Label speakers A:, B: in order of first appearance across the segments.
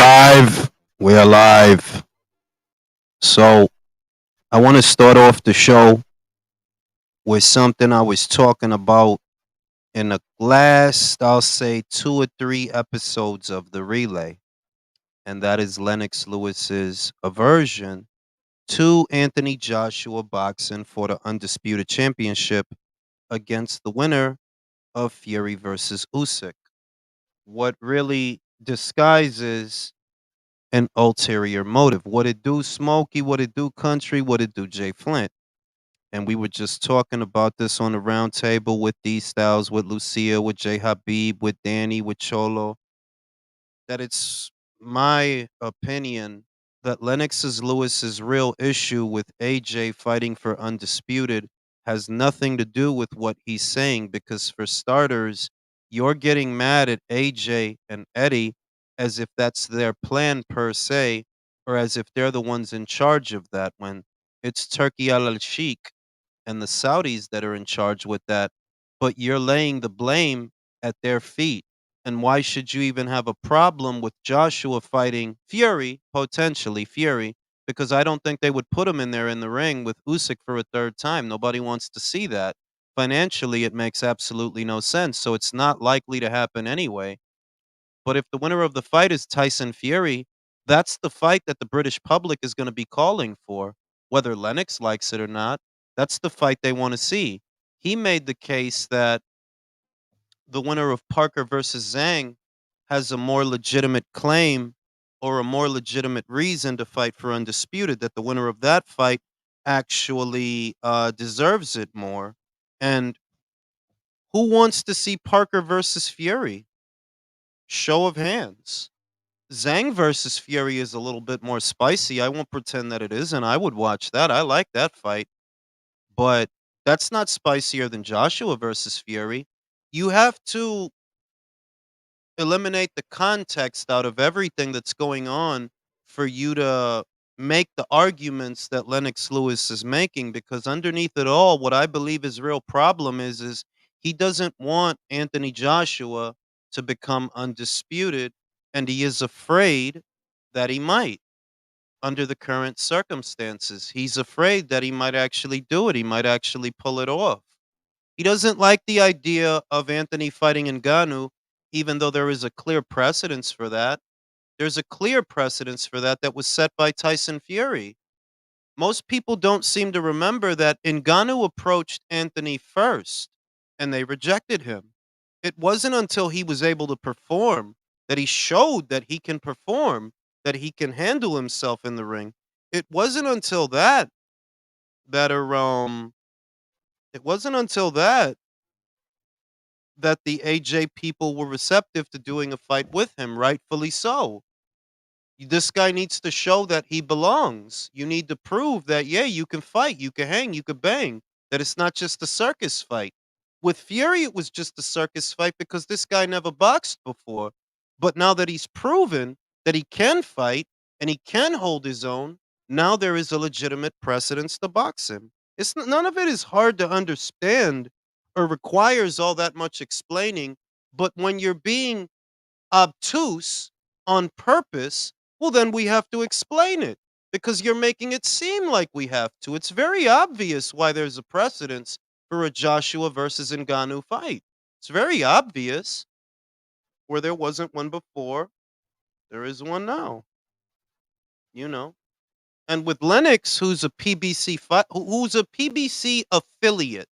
A: live. We're live. So I want to start off the show with something I was talking about in the last, I'll say, 2 or 3 episodes of the relay, and that is Lennox Lewis's aversion to Anthony Joshua boxing for the undisputed championship against the winner of Fury versus Usyk. What really disguises an ulterior motive. What it do, Smokey? What it do, Country? What it do, Jay Flint? And we were just talking about this on the round table with D Styles, with Lucia, with J Habib, with Danny, with Cholo. That it's my opinion that Lennox's Lewis's real issue with AJ fighting for undisputed has nothing to do with what he's saying because for starters, you're getting mad at AJ and Eddie as if that's their plan per se, or as if they're the ones in charge of that when it's Turkey al Sheikh and the Saudis that are in charge with that, but you're laying the blame at their feet. And why should you even have a problem with Joshua fighting Fury, potentially Fury? Because I don't think they would put him in there in the ring with Usyk for a third time. Nobody wants to see that. Financially, it makes absolutely no sense. So it's not likely to happen anyway. But if the winner of the fight is Tyson Fury, that's the fight that the British public is going to be calling for, whether Lennox likes it or not. That's the fight they want to see. He made the case that the winner of Parker versus Zhang has a more legitimate claim or a more legitimate reason to fight for undisputed, that the winner of that fight actually deserves it more. And who wants to see Parker versus Fury? Show of hands. Zhang versus Fury is a little bit more spicy. I won't pretend that it isn't. I would watch that. I like that fight. But that's not spicier than Joshua versus Fury. You have to eliminate the context out of everything that's going on for you to make the arguments that Lennox Lewis is making because underneath it all what I believe his real problem is he doesn't want Anthony Joshua to become undisputed and he is afraid that he might under the current circumstances. He's afraid that he might actually do it. He might actually pull it off. He doesn't like the idea of Anthony fighting Ngannou, even though there is a clear precedence for that. There's a clear precedence for that that was set by Tyson Fury. Most people don't seem to remember that Ngannou approached Anthony first and they rejected him. It wasn't until he was able to perform that he showed that he can perform, that he can handle himself in the ring. It wasn't until that er, um it wasn't until that the AJ people were receptive to doing a fight with him, rightfully so. This guy needs to show that he belongs. You need to prove that, yeah, you can fight, you can hang, you can bang, that it's not just a circus fight. With Fury, it was just a circus fight because this guy never boxed before. But now that he's proven that he can fight and he can hold his own, now there is a legitimate precedence to box him. None of it is hard to understand or requires all that much explaining. But when you're being obtuse on purpose, well, then we have to explain it because you're making it seem like we have to. It's very obvious why there's a precedence for a Joshua versus Ngannou fight. It's very obvious where there wasn't one before, there is one now, you know. And with Lennox, who's a who's a PBC affiliate,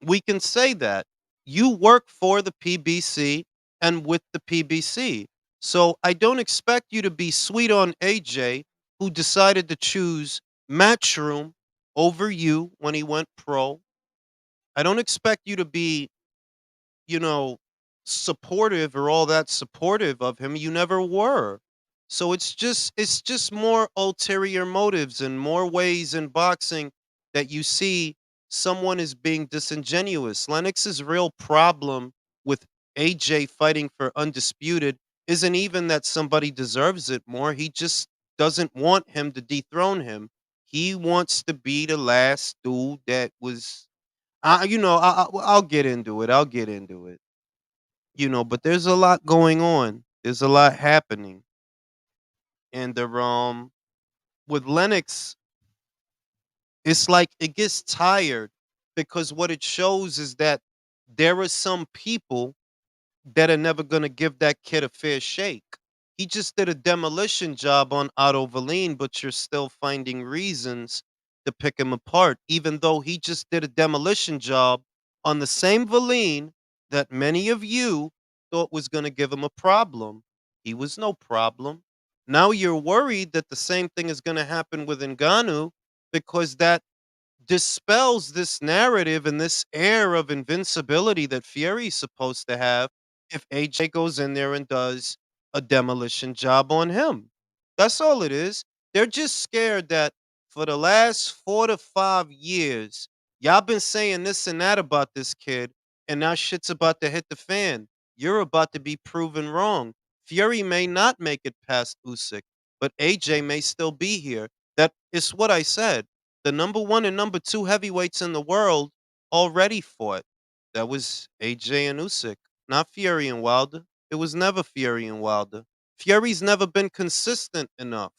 A: we can say that you work for the PBC and with the PBC. So I don't expect you to be sweet on AJ, who decided to choose Matchroom over you when he went pro. I don't expect you to be, you know, supportive or all that supportive of him. You never were. So it's just more ulterior motives and more ways in boxing that you see someone is being disingenuous. Lennox's real problem with AJ fighting for undisputed isn't even that somebody deserves it more. He just doesn't want him to dethrone him. He wants to be the last dude that was I'll get into it. I'll get into it. But there's a lot going on. There's a lot happening. And with Lennox, it's like it gets tired because what it shows is that there are some people that are never gonna give that kid a fair shake. He just did a demolition job on Otto Verline, but you're still finding reasons to pick him apart, even though he just did a demolition job on the same Verline that many of you thought was gonna give him a problem. He was no problem. Now you're worried that the same thing is gonna happen with Ngannou because that dispels this narrative and this air of invincibility that Fury's supposed to have if AJ goes in there and does a demolition job on him. That's all it is. They're just scared that for the last 4 to 5 years, y'all been saying this and that about this kid, and now shit's about to hit the fan. You're about to be proven wrong. Fury may not make it past Usyk, but AJ may still be here. That is what I said. The number one and number two heavyweights in the world already fought. That was AJ and Usyk, not Fury and Wilder. It was never Fury and Wilder. Fury's never been consistent enough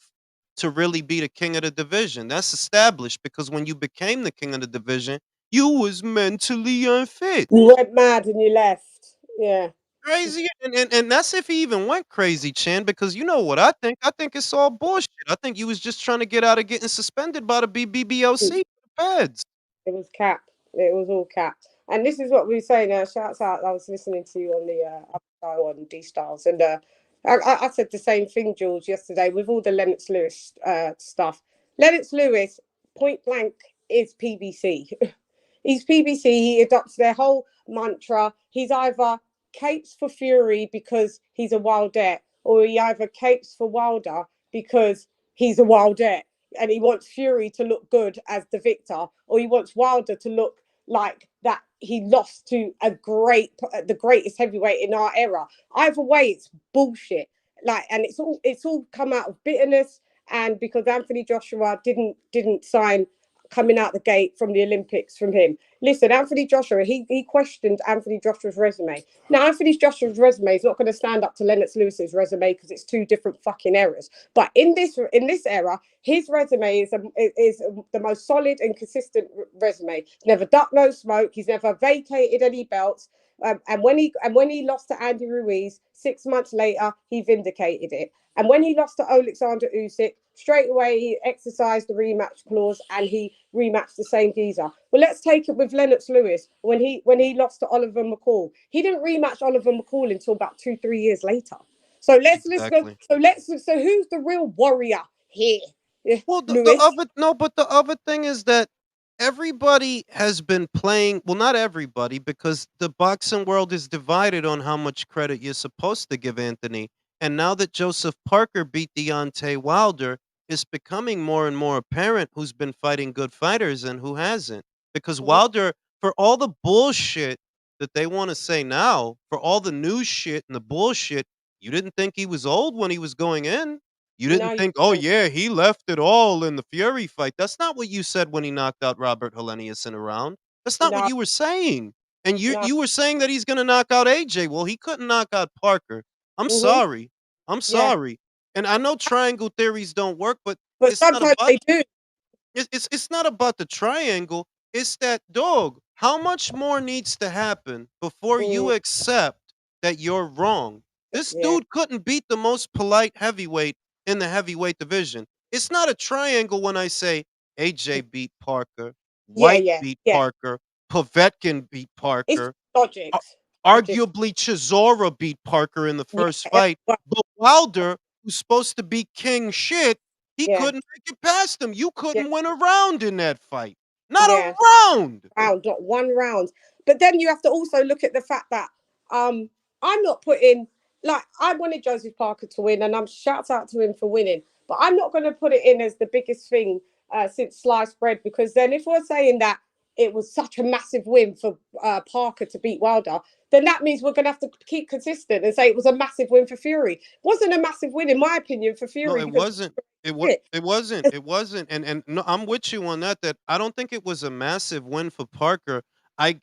A: to really be the king of the division. That's established because when you became the king of the division, you was mentally unfit.
B: You went mad and you left. Yeah.
A: Crazy, and that's if he even went crazy, Chan, because you know what I think? I think it's all bullshit. I think you was just trying to get out of getting suspended by the BBBOC feds.
B: It was cap. It was all cap. And this is what we were saying. Shouts out. I was listening to you on the other show on D Styles, and I said the same thing, George, yesterday with all the Lennox Lewis stuff. Lennox Lewis, point blank, is PBC. He's PBC. He adopts their whole mantra. He's either capes for Fury because he's a Wildette, or he either capes for Wilder because he's a Wildette and he wants Fury to look good as the victor, or he wants Wilder to look like that he lost to the greatest heavyweight in our era. Either way, it's bullshit. Like, and it's all come out of bitterness, and because Anthony Joshua didn't sign coming out the gate from the Olympics from him. Listen, Anthony Joshua, he questioned Anthony Joshua's resume. Now, Anthony Joshua's resume is not going to stand up to Lennox Lewis's resume because it's two different fucking eras. But in this era, his resume is the most solid and consistent resume. He's never ducked no smoke. He's never vacated any belts. And when he lost to Andy Ruiz 6 months later, he vindicated it. And when he lost to Alexander Usyk, straight away he exercised the rematch clause and he rematched the same geezer. Well, let's take it with Lennox Lewis when he lost to Oliver McCall. He didn't rematch Oliver McCall until about 2-3 years later. So let's go.
A: Exactly.
B: So who's the real warrior here?
A: Well,
B: Lewis.
A: but the other thing is that everybody has been playing. Well, not everybody, because the boxing world is divided on how much credit you're supposed to give Anthony. And now that Joseph Parker beat Deontay Wilder, it's becoming more and more apparent who's been fighting good fighters and who hasn't. Because Wilder, for all the bullshit that they want to say now, for all the new shit and the bullshit, you didn't think he was old when he was going in. You
B: No,
A: didn't think, "Oh, yeah, he left it all in the Fury fight." That's not what you said when he knocked out Robert Helenius in a round. That's not what
B: no,
A: you were saying. And you
B: no.
A: you were saying that he's gonna knock out AJ. Well, he couldn't knock out Parker. I'm
B: Mm-hmm.
A: sorry. I'm
B: Yeah,
A: sorry. And I know triangle theories don't work, but
B: but
A: it's not
B: sometimes
A: about
B: they do.
A: it's not about the triangle. It's that dog. How much more needs to happen before you
B: Mm,
A: accept that you're wrong? This
B: yeah,
A: dude couldn't beat the most polite heavyweight in the heavyweight division. It's not a triangle when I say AJ beat Parker,
B: yeah,
A: White
B: yeah,
A: beat
B: yeah.
A: Parker, Povetkin beat
B: It's
A: Parker,
B: logic. It just
A: arguably Chisora beat Parker in the
B: yeah,
A: first fight, but Wilder, who's supposed to be king shit, he
B: yeah,
A: couldn't make it past him. You
B: yeah,
A: couldn't win a round in that fight. Not a
B: yeah.
A: round.
B: Round, not one round. But then you have to also look at the fact that I'm not putting like I wanted Joseph Parker to win, and I'm shout out to him for winning. But I'm not going to put it in as the biggest thing since sliced bread, because then if we're saying that it was such a massive win for Parker to beat Wilder, then that means we're going to have to keep consistent and say it was a massive win for Fury. It wasn't a massive win, in my opinion, for
A: No,
B: Fury
A: it
B: because
A: wasn't.
B: it.
A: It wasn't. It wasn't. And no, I'm with you on that. That I don't think it was a massive win for Parker. I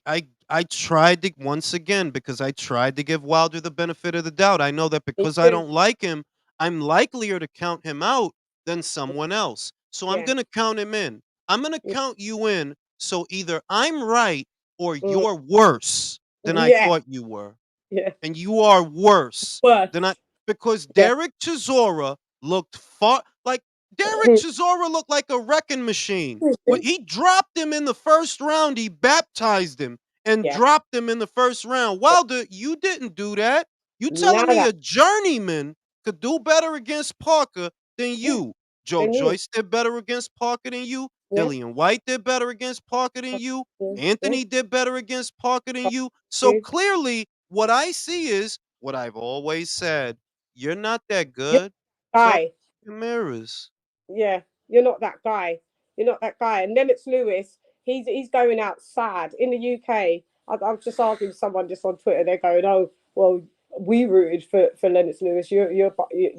A: tried to once again because I tried to give Wilder the benefit of the doubt. I know that
B: Me
A: because I
B: too.
A: don't like him, I'm likelier to count him out than someone else. So I'm
B: Yeah.
A: going to count him in. I'm going to
B: Yeah.
A: count you in. So either I'm right or
B: Mm.
A: you're worse than I
B: Yeah.
A: thought you were.
B: Yeah.
A: And you are worse than I,
B: Worst.
A: because
B: Yeah.
A: Derek Chisora looked far like Derek Chisora looked like a wrecking machine. When he dropped him in the first round, he baptized him and
B: Yeah.
A: dropped him in the first round. Wilder, you didn't do that. You telling me
B: Nada.
A: a journeyman could do better against Parker than
B: Yeah.
A: you? Joe
B: They knew.
A: Joyce did better against Parker than you.
B: Yeah.
A: Dillian White did better against Parker than you.
B: Yeah.
A: Anthony did better against Parker than you. So
B: Dude.
A: clearly, what I see is what I've always said. You're not that
B: You're
A: good. So
B: guy.
A: your mirrors.
B: Yeah, you're not that guy. You're not that guy. And Lennox Lewis, he's going out sad in the UK. I was just arguing with someone just on Twitter. They're going, "Oh, well, we rooted for Lennox Lewis. You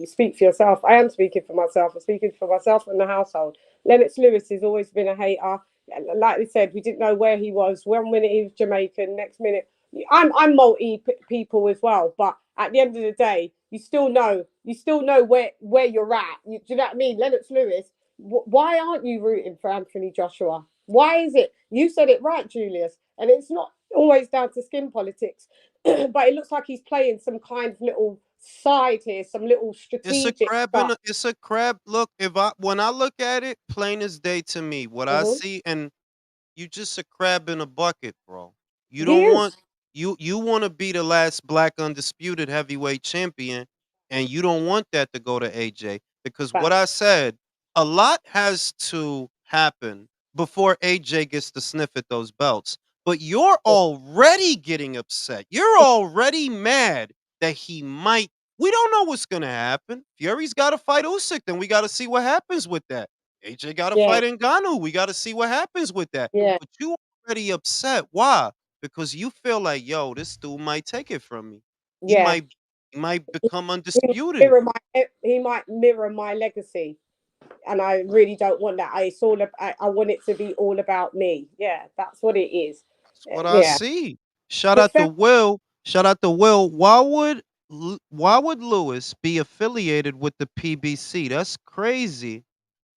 B: speak for yourself." I am speaking for myself. I'm speaking for myself and the household. Lennox Lewis has always been a hater. Like they said, we didn't know where he was. One minute he was Jamaican, next minute I'm multi people as well, but at the end of the day, you still know where you're at. Do you know what I mean? Lennox Lewis, why aren't you rooting for Anthony Joshua? Why is it? You said it right, Julius, and it's not always down to skin politics, but it looks like he's playing some kind of little side here, some little
A: It's a
B: strategic
A: crab
B: stuff.
A: it's a crab. Look, if I when I look at it, plain as day to me. What I
B: Mm-hmm.
A: see, and you just a crab in a bucket, bro. You
B: He
A: don't want
B: is,
A: you want to be the last black undisputed heavyweight champion, and you don't want that to go to AJ because what
B: but
A: I said, a lot has to happen before AJ gets to sniff at those belts. But you're already getting upset. You're already mad that he might. We don't know what's gonna happen. Fury's got to fight Usyk, then we got to see what happens with that. AJ got to
B: yeah,
A: fight Ngannou. We got to see what happens with that.
B: yeah,
A: But you already upset. Why? Because you feel like, yo, this dude might take it from me. He
B: yeah.
A: might he might become
B: He might
A: undisputed.
B: mirror he might mirror my legacy, and I really don't want that. I want it to be all about me. Yeah, that's what it is.
A: That's what I
B: Yeah,
A: see. Shout
B: but
A: out to
B: fair,
A: Will. Shout out to Will. Why would Lewis be affiliated with the PBC? That's crazy.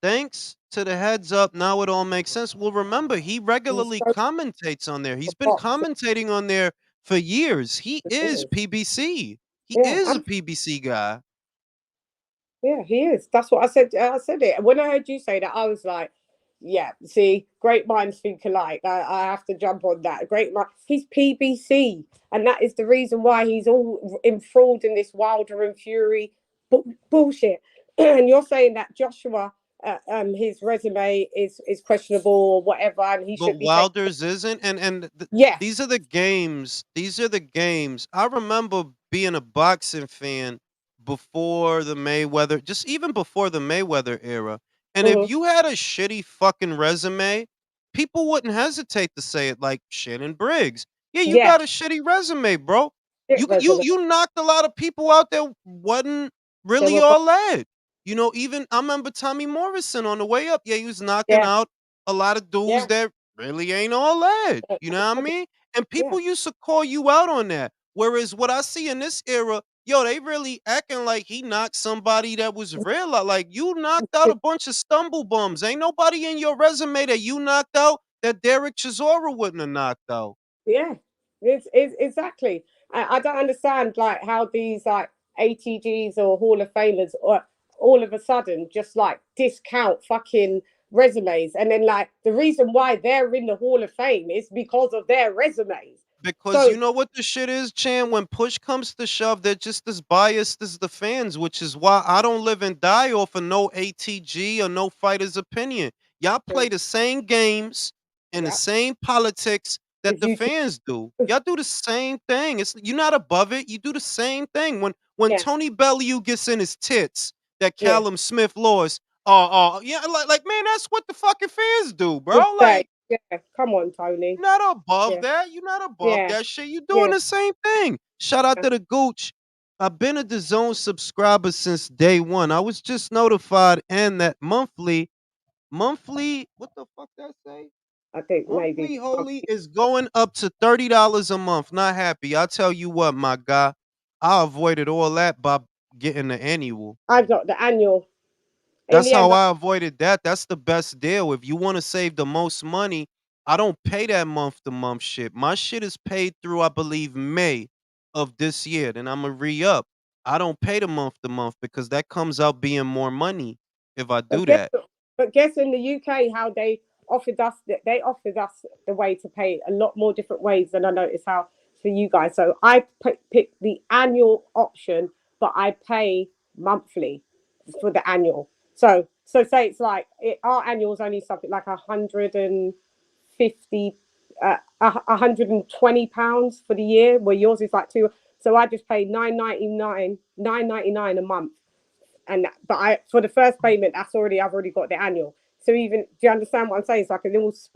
A: Thanks to the heads up, now it all makes sense. Well, remember, he
B: he's
A: regularly
B: so
A: commentates on there. He's been
B: boxed.
A: commentating on there for years. He is PBC. He
B: Yeah,
A: is a PBC guy.
B: yeah, he is. That's what I said. I said it when I heard you say that. I was like, yeah. See, great minds think alike. I have to jump on that. Great mind. He's PBC, and that is the reason why he's all enthralled in this Wilder and Fury bullshit. And you're saying that Joshua, his resume is questionable or whatever, and he
A: But
B: should be taken.
A: Wilder's isn't,
B: Yeah.
A: these are the games. These are the games. I remember being a boxing fan before the Mayweather, just even before the Mayweather era. And if
B: Mm-hmm.
A: you had a shitty fucking resume, people wouldn't hesitate to say it, like Shannon Briggs. Yeah, you
B: Yeah.
A: got a shitty resume, bro.
B: Shit resume.
A: You knocked a lot of people out that wasn't
B: There
A: really
B: were.
A: all that. Even I remember Tommy Morrison on the way up. Yeah, he was knocking
B: Yeah.
A: out a lot of dudes
B: Yeah.
A: that really ain't all that. You know what I mean? And
B: Yeah.
A: people used to call you out on that. Whereas what I see in this era, yo, they really acting like he knocked somebody that was real. Like you knocked out a bunch of stumble bums. Ain't nobody in your resume that you knocked out that Derek Chisora wouldn't have knocked out.
B: Yeah, it's exactly. I don't understand like how these like ATGs or Hall of Famers or all of a sudden just like discount fucking resumes, and then like the reason why they're in the Hall of Fame is because of their resumes.
A: Because
B: So
A: you know what the shit is, Chan? When push comes to shove, they're just as biased as the fans, which is why I don't live and die off of no ATG or no fighter's opinion. Y'all play the same games and the
B: yeah,
A: same politics that
B: if
A: the
B: you
A: fans do. Y'all do the same thing. It's you're not above it. You do the same thing. When
B: yeah,
A: Tony Bellew gets in his tits that
B: yeah,
A: Callum Smith lost, yeah, like man, that's what the fucking fans do,
B: would
A: bro.
B: say
A: Like
B: yeah, come on, Tony.
A: you're not above
B: Yeah,
A: that. You're not above
B: yeah,
A: that shit. You're doing
B: yeah,
A: the same thing. Shout out
B: yeah.
A: to the Gooch. I've been a DAZN subscriber since day one. I was just notified and that monthly, what the fuck that say?
B: I think maybe.
A: Monthly holy is going up to $30 a month. Not happy. I'll tell you what, my guy. I avoided all that by getting the annual.
B: I've got the annual. In
A: That's
B: the
A: how
B: end,
A: I avoided that. That's the best deal. If you want to save the most money, I don't pay that month to month shit. My shit is paid through, I believe, May of this year. Then I'm gonna re up. I don't pay the month to month because that comes out being more money if I do
B: but guess
A: that.
B: but guess in the UK how they offered us the way to pay a lot more different ways than I noticed how for you guys. So I picked the annual option, but I pay monthly for the annual. So say it's like our annual is only something like 150 £120 for the year, where yours is like two. So I just pay 9.99 a month, and but I for the first payment I've already got the annual. So even do you understand what I'm saying? So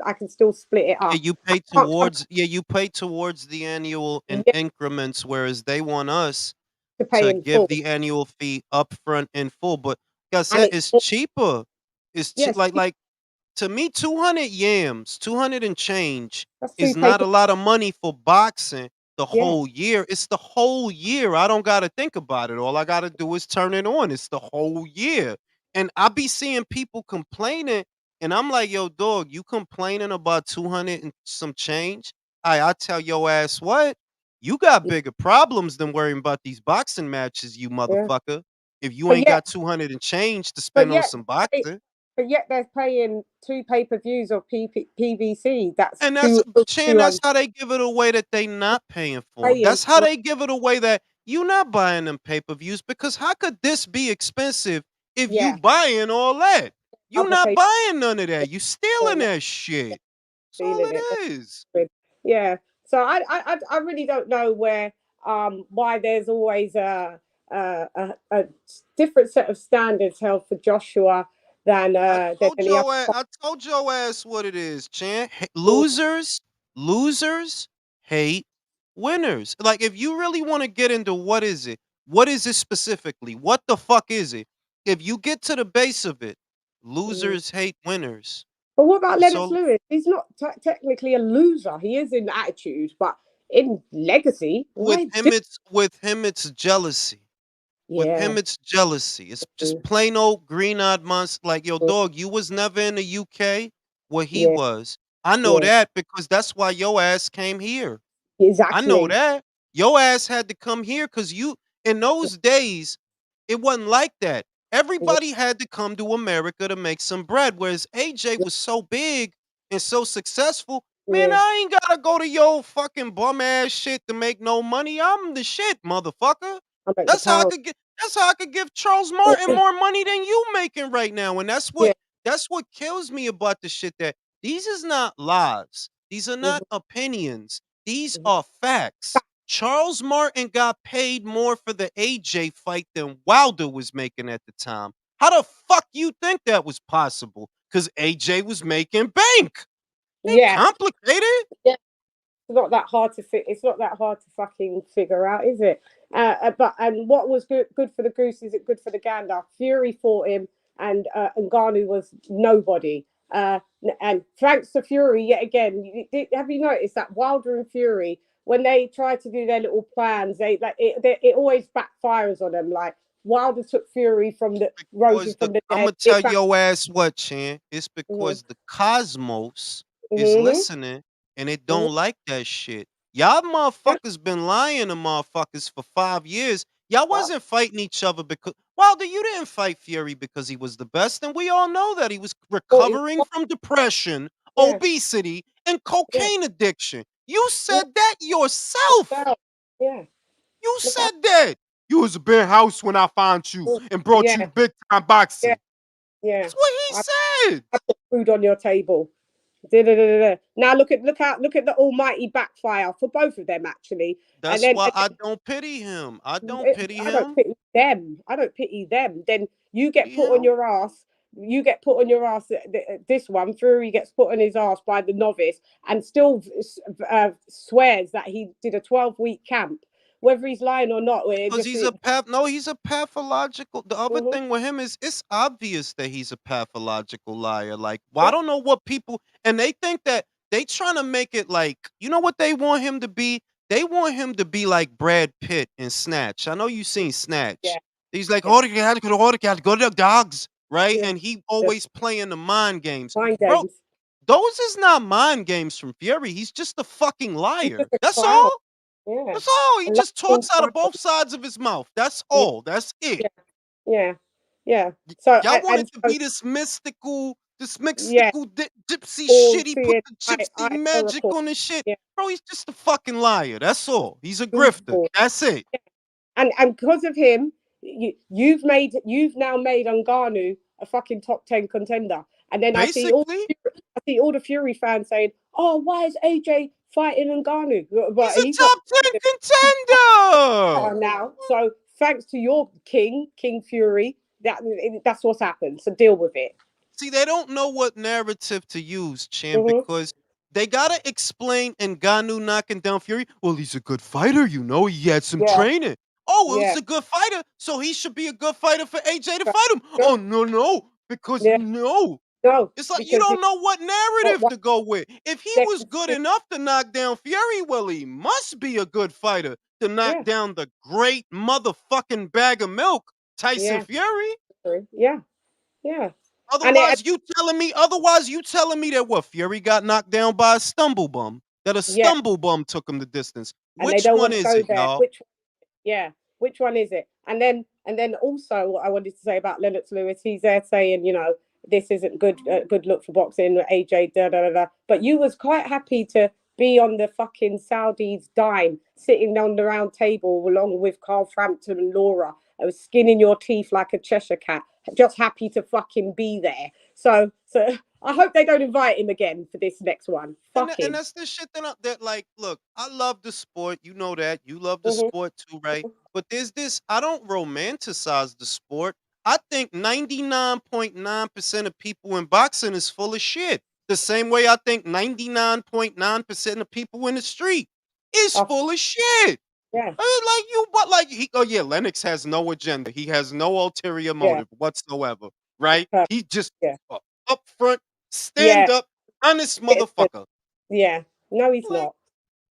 B: I can still split it
A: Yeah,
B: up.
A: you
B: I
A: pay
B: can't come
A: towards you pay towards the annual in
B: yet
A: increments, whereas they want us
B: to pay
A: to
B: in
A: give
B: full,
A: the annual fee upfront in full. But like I
B: and
A: said,
B: it's
A: it's cheaper. It's
B: yes,
A: like to me, 200 yams, 200 and change
B: that's two
A: is not
B: paper.
A: a lot of money for boxing the
B: Yeah,
A: whole year. It's the whole year. I don't got to think about it. All I got to do is turn it on. It's the whole year. And I be seeing people complaining, and I'm like, yo, dog, you complaining about 200 and some change? I tell your ass what? You got bigger problems than worrying about these boxing matches, you
B: yeah.
A: motherfucker. If you
B: But
A: ain't
B: yet,
A: got 200 and change to
B: but
A: spend on
B: yet,
A: some
B: they,
A: boxing.
B: but yet they're paying two pay-per-views of PBC. That's
A: And that's
B: two
A: Chan,
B: two
A: that's
B: hundred
A: how they give it away that they not paying for 'em.
B: paying
A: That's how they give it away that you not buying them pay-per-views because how could this be expensive if you
B: yeah,
A: buying all that? You
B: other
A: not
B: pay
A: buying none of that. You
B: yeah,
A: stealing
B: no,
A: that shit. That's all
B: feeling it.
A: it is.
B: Yeah. So I really don't know why there's always a different set of standards held for Joshua than any other.
A: I told your ass what it is, Chan.
B: Mm,
A: Losers hate winners. Like if you really want to get into what is it specifically? What the fuck is it? If you get to the base of it,
B: mm.
A: losers hate winners.
B: But what about
A: That's
B: Lennox
A: all.
B: Lewis? He's not technically a loser. He is in attitude, but in legacy, why do?
A: With him it's jealousy. With
B: Yeah.
A: him, it's jealousy. It's just
B: Mm,
A: plain old green-eyed monster. Like, yo,
B: mm,
A: dog, you was never in the UK where he
B: yeah.
A: was. I know
B: Yeah.
A: that because that's why your ass came here. I know
B: Exactly.
A: that. Your ass had to come here because you, in those days, it wasn't like that.
B: Yeah.
A: Everybody had to come to America to make some bread. Whereas AJ was so big and so successful, man,
B: Yeah.
A: I ain't gotta go to your fucking bum ass shit to make no money. I'm the shit, motherfucker.
B: I make the
A: That's how I
B: power.
A: could get that's how I could give Charles Martin more money than you making right now. And
B: Yeah.
A: that's what kills me about the shit that these is not lies. These are not
B: Mhm,
A: opinions. These
B: mhm.
A: are facts. Charles Martin got paid more for the AJ fight than Wilder was making at the time. How the fuck you think that was possible? Because AJ was making bank. Ain't
B: Yeah.
A: complicated.
B: Yeah. Not that hard to it's not that hard to fucking figure out, is it? But and what was good for the goose is it good for the gander? Fury fought him, and Ngannou was nobody. And thanks to Fury yet again. Have you noticed that Wilder and Fury, when they try to do their little plans, it always backfires on them. Like Wilder took Fury from the rose him
A: Because
B: from the
A: I'm
B: dead.
A: gonna tell
B: It back.
A: your ass what, Chan. It's
B: Mm-hmm,
A: because the cosmos is
B: mm-hmm,
A: listening and it
B: mm-hmm,
A: don't like that shit. Y'all
B: yeah.
A: motherfuckers been lying to motherfuckers for 5 years. Y'all
B: Well,
A: wasn't fighting each other because Wilder, you didn't fight Fury because he was the best, and we all know that he was
B: it's,
A: recovering from depression,
B: yeah,
A: obesity, and
B: yeah,
A: cocaine addiction. You
B: yeah.
A: said that yourself.
B: Well, yeah.
A: You
B: Look at
A: said that. You was a big house when I found you and brought you
B: yeah,
A: big time
B: yeah,
A: boxing.
B: yeah.
A: That's what he
B: I
A: said.
B: put food on your table. Da-da-da-da-da. Now look at the almighty backfire for both of them actually. And
A: That's
B: then
A: why I don't pity him. I don't pity
B: I don't
A: him.
B: pity them. I don't pity them. Then you get
A: Pity
B: put on
A: him.
B: your ass. You get put on your ass. This one, Fury gets put on his ass by the novice, and still swears that he did a 12-week camp, whether he's lying or not. It
A: Because
B: just
A: he's a no, he's a pathological. The other
B: mhm.
A: thing with him is it's obvious that he's a pathological liar. Like, well, I don't know what people and they think that they trying to make it like, you know what they want him to be? They want him to be like Brad Pitt in Snatch. I know you seen
B: Yeah,
A: Snatch. He's like,
B: Yeah.
A: "Oh, you had go to dogs," right?
B: Yeah.
A: And he
B: The
A: always playing the mind games.
B: mind
A: Bro,
B: games.
A: those is not mind games from Fury. He's just a fucking
B: He's
A: liar.
B: just a
A: That's
B: clown.
A: all.
B: Yeah.
A: That's all.
B: A
A: He just
B: laughing
A: talks out of
B: clown.
A: both sides of his mouth. That's
B: Yeah.
A: all. That's it.
B: Yeah. Yeah. Yeah. So
A: Y'all want
B: and
A: it to
B: so
A: be this
B: yeah,
A: mystical gypsy
B: all
A: shit. He put
B: seeing
A: the
B: eye
A: gypsy magic
B: Oracle.
A: on his shit.
B: Yeah.
A: Bro, he's just a fucking liar. That's all. He's a grifter.
B: Goofball.
A: That's it.
B: And because of him, you've now made Ngannou a fucking top 10 contender. And then
A: Basically,
B: I see all the Fury fans saying, "Oh, why is AJ fighting Ngannou?"
A: he's
B: But
A: a
B: he's not
A: top 10 contender.
B: now. So thanks to your King Fury, that's what's happened. So deal with it.
A: See, they don't know what narrative to use, Chan,
B: Hmm.
A: because they gotta explain Ngannou knocking down Fury. Well, he's a good fighter, he had some
B: Yeah,
A: training. Oh, well,
B: yeah,
A: he's a good fighter, so he should be a good fighter for AJ to fight him.
B: no,
A: Oh, no, because
B: yeah,
A: no.
B: no,
A: It's like you
B: because
A: don't know what
B: what
A: narrative
B: one
A: to go with. If he
B: they
A: was good enough to knock down Fury, well, he must be a good fighter to knock
B: yeah,
A: down the great motherfucking bag of milk, Tyson
B: yeah,
A: Fury.
B: yeah, yeah, and
A: Otherwise you telling me that what Fury got knocked down by a stumble bum. That a
B: yeah,
A: stumble bum took him the distance.
B: and they
A: Which
B: don't
A: one
B: want to
A: is
B: go
A: it,
B: there.
A: y'all?
B: Yeah, which one is it? And then also what I wanted to say about Lennox Lewis, he's there saying, this isn't good look for boxing, AJ, da da da da. But you was quite happy to be on the fucking Saudis' dime, sitting on the round table along with Carl Frampton and Laura. I was skinning your teeth like a Cheshire cat, just happy to fucking be there. So I hope they don't invite him again for this next one. Fuck
A: And
B: him.
A: that's the shit that like, look, I love the sport. You know that. You love the
B: Hmm.
A: sport too, right? But there's this, I don't romanticize the sport. I think 99.9% of people in boxing is full of shit. The same way I think 99.9% of people in the street is
B: Oh,
A: full of shit.
B: yeah,
A: Like you, but like oh yeah, Lennox has no agenda. He has no ulterior
B: yeah,
A: motive whatsoever, right? He just
B: yeah,
A: up front,
B: yeah.
A: stand up, honest
B: It's the-
A: motherfucker.
B: Yeah. No, he's
A: Like
B: not.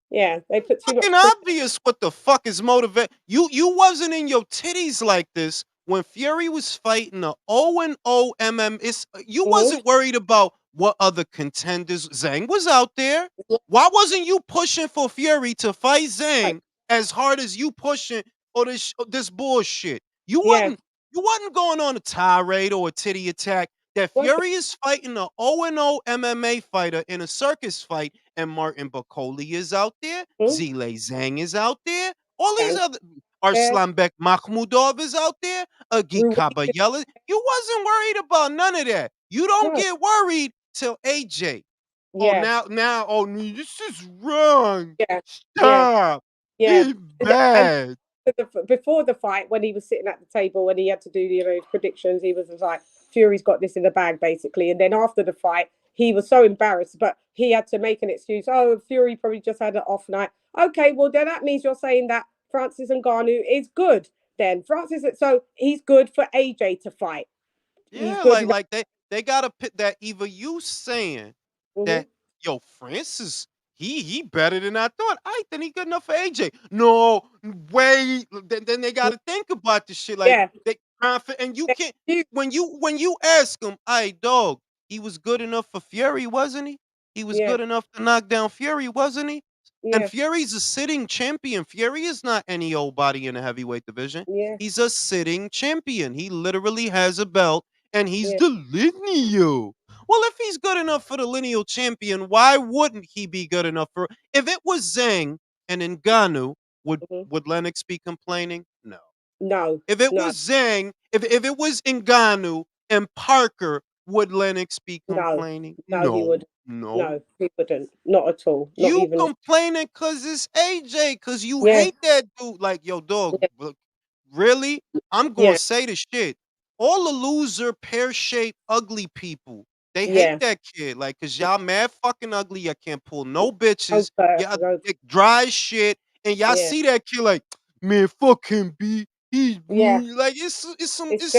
B: Yeah, they put too
A: fucking
B: much pressure.
A: obvious what the fuck is motivate. You wasn't in your titties like this when Fury was fighting the O MM. You
B: Hmm.
A: wasn't worried about what other contenders. Zhang was out there. Why wasn't you pushing for Fury to fight Zhang as hard as you pushing or this bullshit? You
B: Yeah.
A: wasn't you wasn't going on a tirade or a titty attack. That
B: Was
A: Fury is fighting a O MMA fighter in a circus fight, and Martin Bakoli is out there,
B: it?
A: Zile Zhang is out there, all these
B: And
A: other
B: yeah,
A: Arslanbek Makhmudov is out there, Agi
B: Ruiz.
A: Kabayela. You wasn't worried about none of that. You don't
B: No.
A: get worried till AJ. Oh,
B: Yeah.
A: this is wrong.
B: Yeah. Yeah.
A: Stop.
B: Yeah.
A: It's
B: And
A: bad.
B: before the fight, when he was sitting at the table and he had to do his predictions, he was like, Fury's got this in the bag, basically. And then after the fight, he was so embarrassed, but he had to make an excuse. Oh, Fury probably just had an off night. Okay, well, then that means you're saying that Francis Ngannou is good. Then Francis, so he's good for AJ to fight. He's
A: Yeah,
B: good enough.
A: like they gotta put that either you saying
B: Hmm.
A: that yo Francis he better than I thought. I think he good enough for AJ. No, wait. Then they gotta think about this shit like
B: Yeah.
A: they confident and you can't
B: You-
A: when you ask him, "Hey dog, he was good enough for Fury, wasn't he? He was
B: Yeah.
A: good enough to knock down Fury, wasn't he?" And
B: Yeah.
A: Fury's a sitting champion. Fury is not any old body in the heavyweight division.
B: Yeah.
A: He's a sitting champion. He literally has a belt and he's
B: Yeah.
A: the lineal. Well, if he's good enough for the lineal champion, why wouldn't he be good enough for? If it was Zhang and Ngannou, would
B: Hmm.
A: would Lennox be complaining? No.
B: No.
A: If it
B: No.
A: was Zhang, if it was Ngannou and Parker, would Lennox be
B: No.
A: complaining?
B: No. He
A: No,
B: would.
A: no.
B: No, he wouldn't. Not at all. Not
A: You
B: even.
A: complaining because it's AJ, because you
B: Yeah.
A: hate that dude. Like, yo, dog,
B: Yeah.
A: look, really? I'm going
B: Yeah.
A: to say the shit. All the loser, pear shaped, ugly people, they hate
B: Yeah.
A: that kid. Like, because y'all mad fucking ugly. Y'all can't pull no bitches. Y'all
B: Go.
A: dick dry as shit. And y'all
B: Yeah.
A: see that kid like, man, fuck him, B. He's
B: Yeah.
A: like,
B: It's just hate.
A: it's just some
B: It's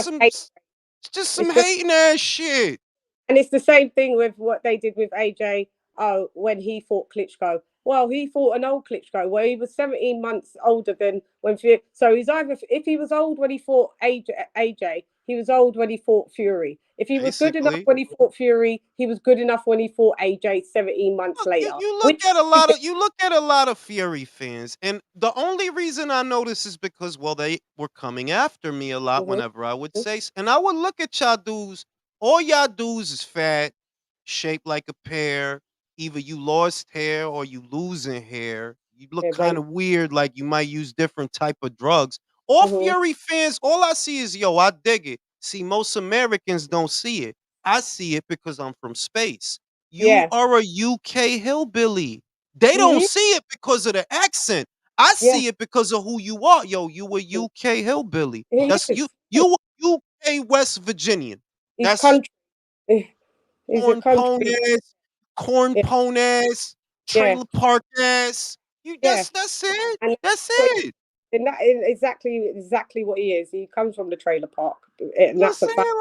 B: just,
A: hating ass shit.
B: and it's the same thing with what they did with AJ. Oh, when he fought Klitschko. Well, he fought an old Klitschko where he was 17 months older than when Fury. So he's either, if he was old when he fought AJ, he was old when he fought Fury. If he was good enough
A: Basically.
B: when he fought Fury, he was good enough when he fought AJ 17 months
A: Look,
B: later.
A: you look
B: Which
A: at a
B: is
A: lot of Fury fans, and the only reason I notice is because they were coming after me a lot
B: Mhm,
A: whenever I would say, and I would look at y'all dudes. All y'all dudes is fat, shaped like a pear. Either you lost hair or you losing hair. You look
B: yeah,
A: kind
B: wait.
A: of weird, like you might use different type of drugs. All
B: Mhm,
A: Fury fans, all I see is yo, I dig it. See, most Americans don't see it. I see it because I'm from space. You
B: yeah.
A: are a UK hillbilly. They don't
B: He is.
A: see it because of the accent. I
B: Yeah,
A: see it because of who you are. Yo, you a UK hillbilly.
B: he
A: That's you.
B: is.
A: You a UK West Virginian.
B: He's
A: That's
B: country. He's a
A: corn pone
B: country.
A: ass, corn
B: Yeah,
A: pone ass,
B: yeah,
A: trailer park ass. You
B: yeah.
A: that's it.
B: And
A: That's
B: what
A: it.
B: and that is exactly what he is. He comes from the trailer park, and
A: You know what I'm
B: that's a fact.
A: saying?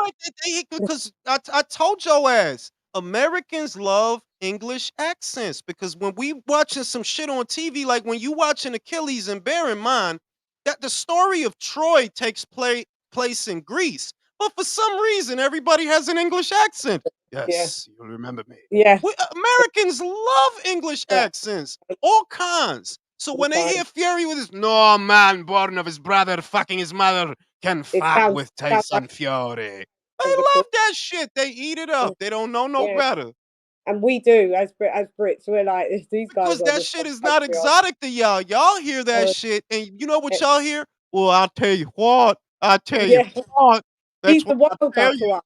A: Like because I told your ass, Americans love English accents because when we watching some shit on TV, like when you watching Achilles, and bear in mind that the story of Troy takes place in Greece, but for some reason everybody has an English accent.
B: Yeah,
A: Yes, you remember me.
B: yeah,
A: Americans love English
B: yeah.
A: accents, all kinds. So
B: All
A: when they hear
B: time.
A: Fury with his no man born of his brother fucking his mother can
B: It
A: fuck with
B: sounds like
A: Tyson Fury. They
B: the
A: love
B: court.
A: that shit. They eat it up. They don't know no
B: Yeah,
A: better.
B: and we do as Brits. We're like these guys
A: Because
B: are
A: that
B: the
A: shit
B: top
A: is not
B: country.
A: exotic to y'all. Y'all hear that
B: Uh,
A: shit, and you know what
B: yeah,
A: y'all hear? Well, I'll tell you what. I'll tell you
B: yeah.
A: what. That's
B: He's
A: what
B: the
A: I'll tell
B: wilder
A: you.
B: to us.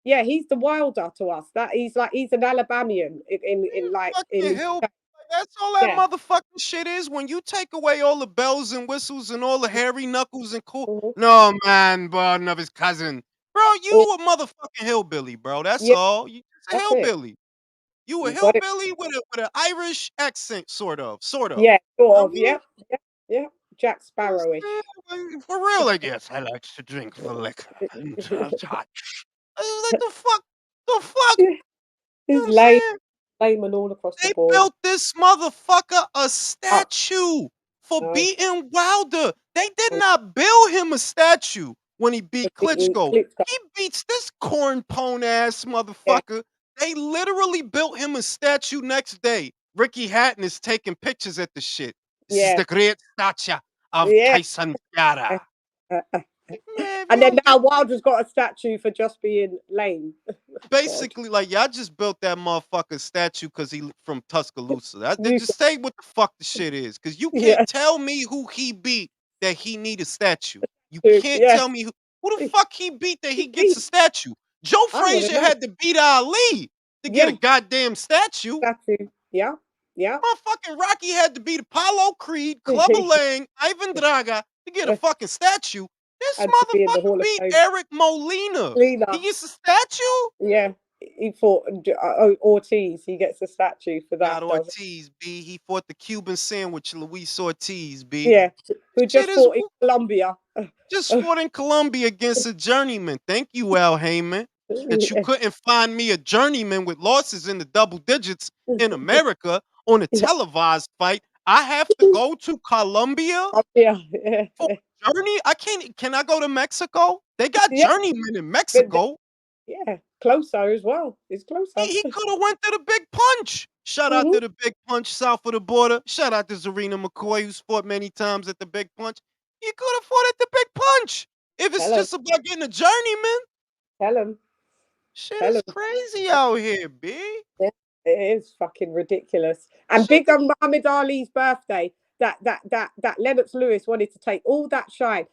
B: Yeah, he's the wilder to us. That he's an Alabamian in like
A: Fucking
B: in
A: hell. That's all that
B: yeah.
A: motherfucking shit is. When you take away all the bells and whistles and all the hairy knuckles and cool.
B: Mhm.
A: No man, born of his cousin. Bro,
B: Yeah,
A: you a motherfucking hillbilly, bro. That's
B: yeah,
A: all. You just a
B: that's it.
A: hillbilly. You a
B: You got it.
A: hillbilly with an Irish accent, sort of, sort of.
B: Yeah,
A: You know
B: sort
A: what
B: of.
A: I mean?
B: Yeah, yeah, yeah. Jack
A: You know what
B: Sparrowish.
A: I'm saying? Like, for real, I guess. I like to drink the liquor. And touch. Like the fuck, the fuck. You know
B: He's
A: what I'm
B: lame,
A: saying?
B: lame and all across the
A: They
B: board.
A: built this motherfucker a
B: Oh,
A: statue for
B: no,
A: beating Wilder. They did
B: and
A: not build him a statue when he beat
B: beating
A: Klitschko.
B: Klitschko.
A: He beats this corn pone ass
B: Yeah,
A: motherfucker. They literally built him a statue next day. Ricky Hatton is taking pictures at the shit. This is
B: yeah,
A: the great statue of
B: yeah.
A: Tyson Fury. Man, if you
B: And then
A: don't
B: now
A: get
B: Wilder's got a statue for just being lame. God,
A: basically, like y'all just built that motherfucker statue because he from Tuscaloosa.
B: you
A: Just say what the fuck the shit is, because you can't
B: yeah,
A: tell me who he beat that he need a statue. You can't
B: yeah.
A: tell me who the fuck he beat that he gets a
B: Beat.
A: statue. Joe
B: I want to
A: Frazier
B: know.
A: had to beat Ali to get a
B: Yeah,
A: goddamn statue.
B: statue. Yeah, yeah.
A: Motherfucking Rocky had to beat Apollo Creed, Clubber Lang, Ivan Draga to get a fucking statue. This
B: Had to be in the
A: motherfucker
B: Hall of
A: beat
B: Fame.
A: Eric Molina. He
B: Lena.
A: gets a statue?
B: Yeah, he fought Ortiz. He gets a statue for
A: Not
B: that, does
A: Ortiz, B. He fought the Cuban sandwich, Luis Ortiz, B.
B: yeah, who
A: Shit
B: just
A: is
B: fought in Colombia.
A: just fought in Colombia against a journeyman. Thank you, Al Heyman, that you
B: Yeah.
A: couldn't find me a journeyman with losses in the double digits in America on a
B: Yeah.
A: televised fight. I have to go to Colombia
B: Yeah.
A: for a journey. I can't. Can I go to Mexico? They got
B: Yeah.
A: journeymen in
B: But
A: Mexico.
B: yeah, closer as well. It's closer.
A: He could have went to the Big Punch. Shout out
B: Hmm.
A: to the Big Punch south of the border. Shout out to Zarina McCoy, who's fought many times at the Big Punch. He could have fought at the Big Punch. If it's
B: Tell him.
A: just about getting a journeyman,
B: Tell him.
A: shit
B: Tell
A: is
B: him.
A: crazy out here, B.
B: Yeah, it is fucking ridiculous. And
A: Shit,
B: big on Muhammad Ali's birthday, that Lennox Lewis wanted to take all that shine.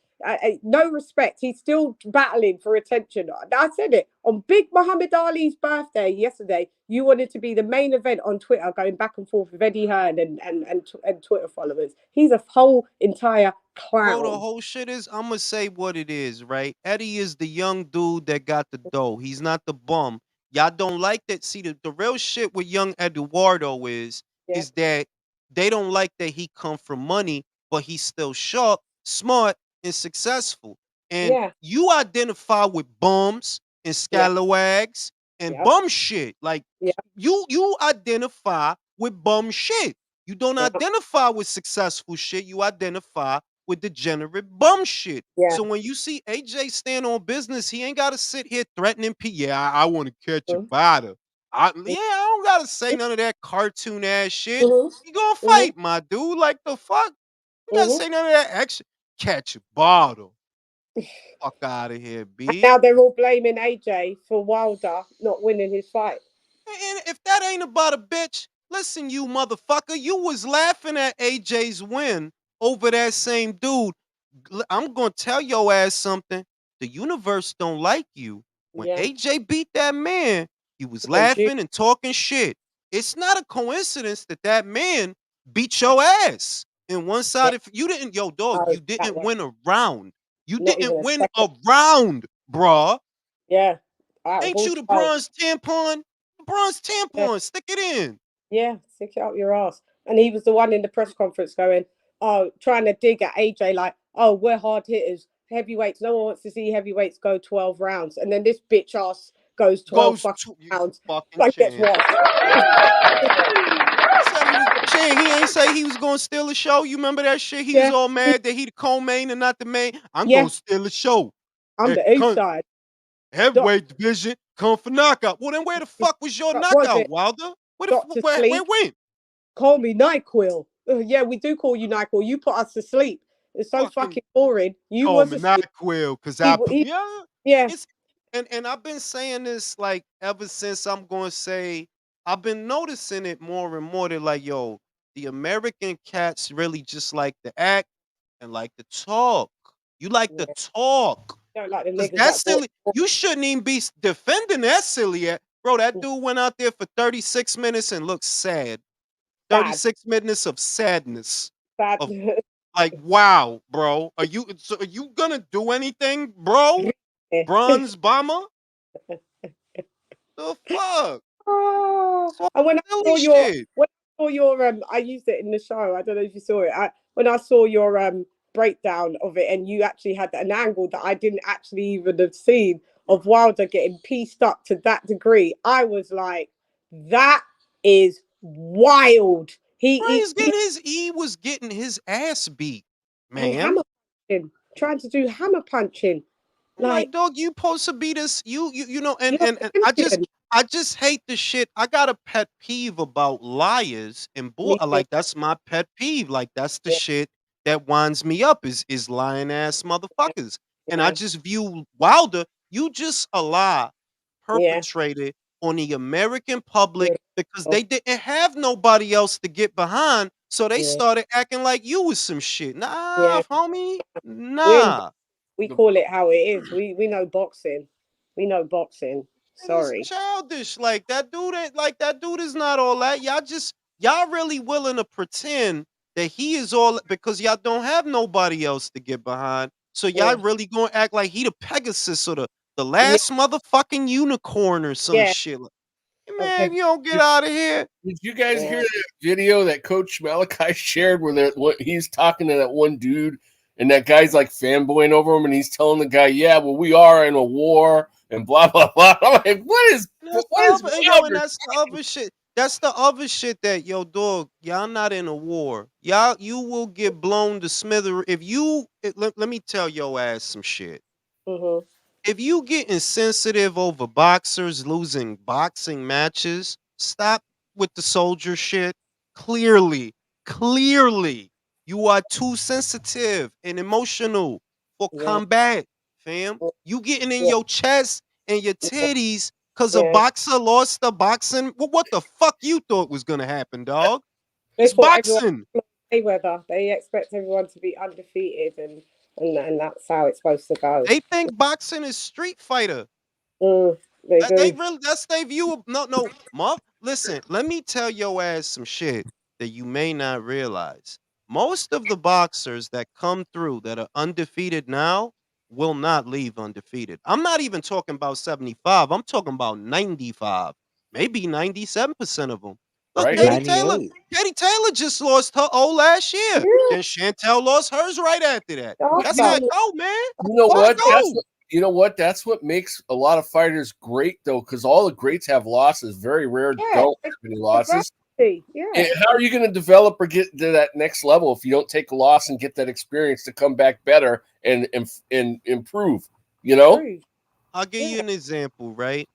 B: No respect. He's still battling for attention. I said it on Big Muhammad Ali's birthday yesterday. You wanted to be the main event on Twitter, going back and forth with Eddie Hearn and Twitter followers. He's a whole entire
A: bro, the
B: clown.
A: whole shit is, I'm gonna say what it is, right? Eddie is the young dude that got the dough. He's not the bum. Y'all don't like that. See, the real shit with young Eduardo
B: Yeah,
A: is that they don't like that he come from money, but he's still sharp, smart, and successful. And
B: yeah,
A: you identify with bums and
B: yeah,
A: scalawags and
B: yeah,
A: bum shit. Like
B: yeah,
A: you identify with bum shit. You don't
B: Yeah.
A: identify with successful shit. You identify with degenerate bum shit.
B: Yeah.
A: So when you see AJ stand on business, he ain't got to sit here threatening people. Yeah, I want to catch a
B: Mhm.
A: biter. I don't got to say none of that cartoon ass shit.
B: Mhm.
A: You gonna
B: Mhm.
A: fight, my dude? Like the fuck? You gotta
B: Mhm.
A: say none of that extra. Catch a bottle. Fuck out of here,
B: And
A: B.
B: now they're all blaming AJ for Wilder not winning his fight.
A: And if that ain't about a bitch, listen, you motherfucker, you was laughing at AJ's win over that same dude. I'm gonna tell your ass something. The universe don't like you. When
B: Yeah.
A: AJ beat that man, you was
B: On June.
A: laughing and talking shit. It's not a coincidence that that man beat your ass. And one
B: Yeah.
A: side, if you didn't, yo, dog,
B: Oh,
A: you
B: that
A: didn't
B: way.
A: win a round. You
B: Not even
A: didn't
B: a
A: win
B: second.
A: a round, bruh.
B: Yeah. Out of
A: Ain't
B: all
A: you the
B: 12.
A: bronze tampon? Bronze
B: Yeah.
A: tampon, stick it in.
B: Yeah. Stick it up your ass. And he was the one in the press conference going, oh, trying to dig at AJ like, oh, we're hard hitters. Heavyweights. No one wants to see heavyweights go 12 rounds. And then this bitch ass goes 12
A: Goes
B: fucking
A: to you
B: rounds
A: fucking
B: and gets
A: champ.
B: washed.
A: He said he was Chan, he ain't say he was gonna steal the show. You remember that shit? He was
B: Yeah.
A: all mad that he the co-main and not the main. I'm
B: Yeah.
A: gonna steal the show.
B: I'm the A side.
A: Heavyweight division come for knockout. Well, then where the fuck was your
B: What was
A: knockout,
B: it?
A: Wilder?
B: Dr.
A: Where it
B: Sleep?
A: went?
B: Call me NyQuil. Yeah, we do call you NyQuil. You put us to sleep. It's so
A: Fucking
B: fucking boring. You
A: call
B: was
A: me
B: asleep.
A: NyQuil, cause
B: He
A: yeah,
B: yeah,
A: it's and I've been saying this like ever since. I'm gonna say I've been noticing it more and more. That like, yo, the American cats really just like to act and like to talk. You like to
B: yeah.
A: talk.
B: Don't like the
A: Cause
B: niggas
A: that's
B: that bought
A: silly. You shouldn't even be defending that silly act. Bro, that dude went out there for 36 minutes and looked sad.
B: bad.
A: 36 minutes of sadness.
B: Bad.
A: Of like, wow, bro. Are you gonna do anything, bro? Bronze bomber? The fuck?
B: Oh,
A: So
B: and
A: silly shit.
B: when I saw your I used it in the show. I don't know if you saw it. When I saw your breakdown of it, and you actually had an angle that I didn't actually even have seen of Wilder getting pieced up to that degree. I was like, that is wild.
A: Bro, he was getting his ass beat,
B: And
A: man.
B: hammer punching, trying to do hammer punching.
A: I'm like,
B: Like,
A: dog, you supposed to be this. You know,
B: you're
A: and
B: the champion.
A: I just hate the shit. I got a pet peeve about liars and
B: Me too.
A: like that's my pet peeve. Like that's the
B: Yeah,
A: shit that winds me up is lying ass motherfuckers. And I
B: yeah,
A: just view Wilder, you just a lie
B: yeah.
A: perpetrated on the American public
B: Yeah.
A: because
B: Oh,
A: they didn't have nobody else to get behind. So they
B: yeah,
A: started acting like you was some shit. Nah,
B: yeah.
A: homie.
B: We're in,
A: Nah.
B: we
C: The
B: call it how it is. We know boxing. We know boxing.
A: Niggas
B: Sorry.
A: childish. Like that dude ain't like that dude is not all that. Y'all really willing to pretend that he is all because y'all don't have nobody else to get behind. So y'all
B: Yeah,
A: really gonna act like he the Pegasus or the
B: yeah,
A: last motherfucking unicorn or some
B: yeah.
A: shit. Like, man,
B: Okay.
A: you don't get out of here.
C: Did you guys hear
B: Yeah,
C: that video that Coach Malachi shared where what he's talking to that one dude and that guy's like fanboying over him and he's telling the guy, "Yeah, well, we are in a war and blah blah blah." I'm like,
A: And that's the
C: what is
A: other, and yo, and
C: Wilder?
A: that's the other shit. That's the other shit that yo, dog, y'all not in a war. Y'all, you will get blown to smither if you. Let me tell your ass some shit.
B: mm-hmm.
A: If you getting sensitive over boxers losing boxing matches, stop with the soldier shit. Clearly, clearly, you are too sensitive and emotional for
B: Yeah,
A: combat, fam. You getting in
B: yeah,
A: your chest and your titties because a
B: yeah.
A: boxer lost the boxing. What the fuck you thought was gonna happen, dog?
B: They
A: It's
B: thought everyone
A: boxing.
B: Mayweather. They expect everyone to be undefeated, and that's how it's supposed to go.
A: They think boxing is Street Fighter.
B: They
A: They
B: do.
A: really that's their view of no, Muff. Listen, let me tell your ass some shit that you may not realize. Most of the boxers that come through that are undefeated now will not leave undefeated. I'm not even talking about 75. I'm talking about 95, maybe 97% of them. Look,
C: Right?
B: Yeah,
A: Katie Taylor.
D: 98.
A: Katie Taylor just lost her last year.
B: yeah.
A: Then Chantel lost hers right after that. That's how
B: After
A: it go, man.
C: You know
A: That's how it
C: what?
B: boxing,
A: go.
C: You know what? That's what makes a lot of fighters great, though, because all the greats have losses. Very rare
B: yeah,
C: don't
B: it's
C: have any
B: progress.
C: losses.
B: Yeah.
C: how are you going to develop or get to that next level if you don't take a loss and get that experience to come back better and improve? You know,
B: True.
A: I'll give
B: Yeah.
A: you an example, right?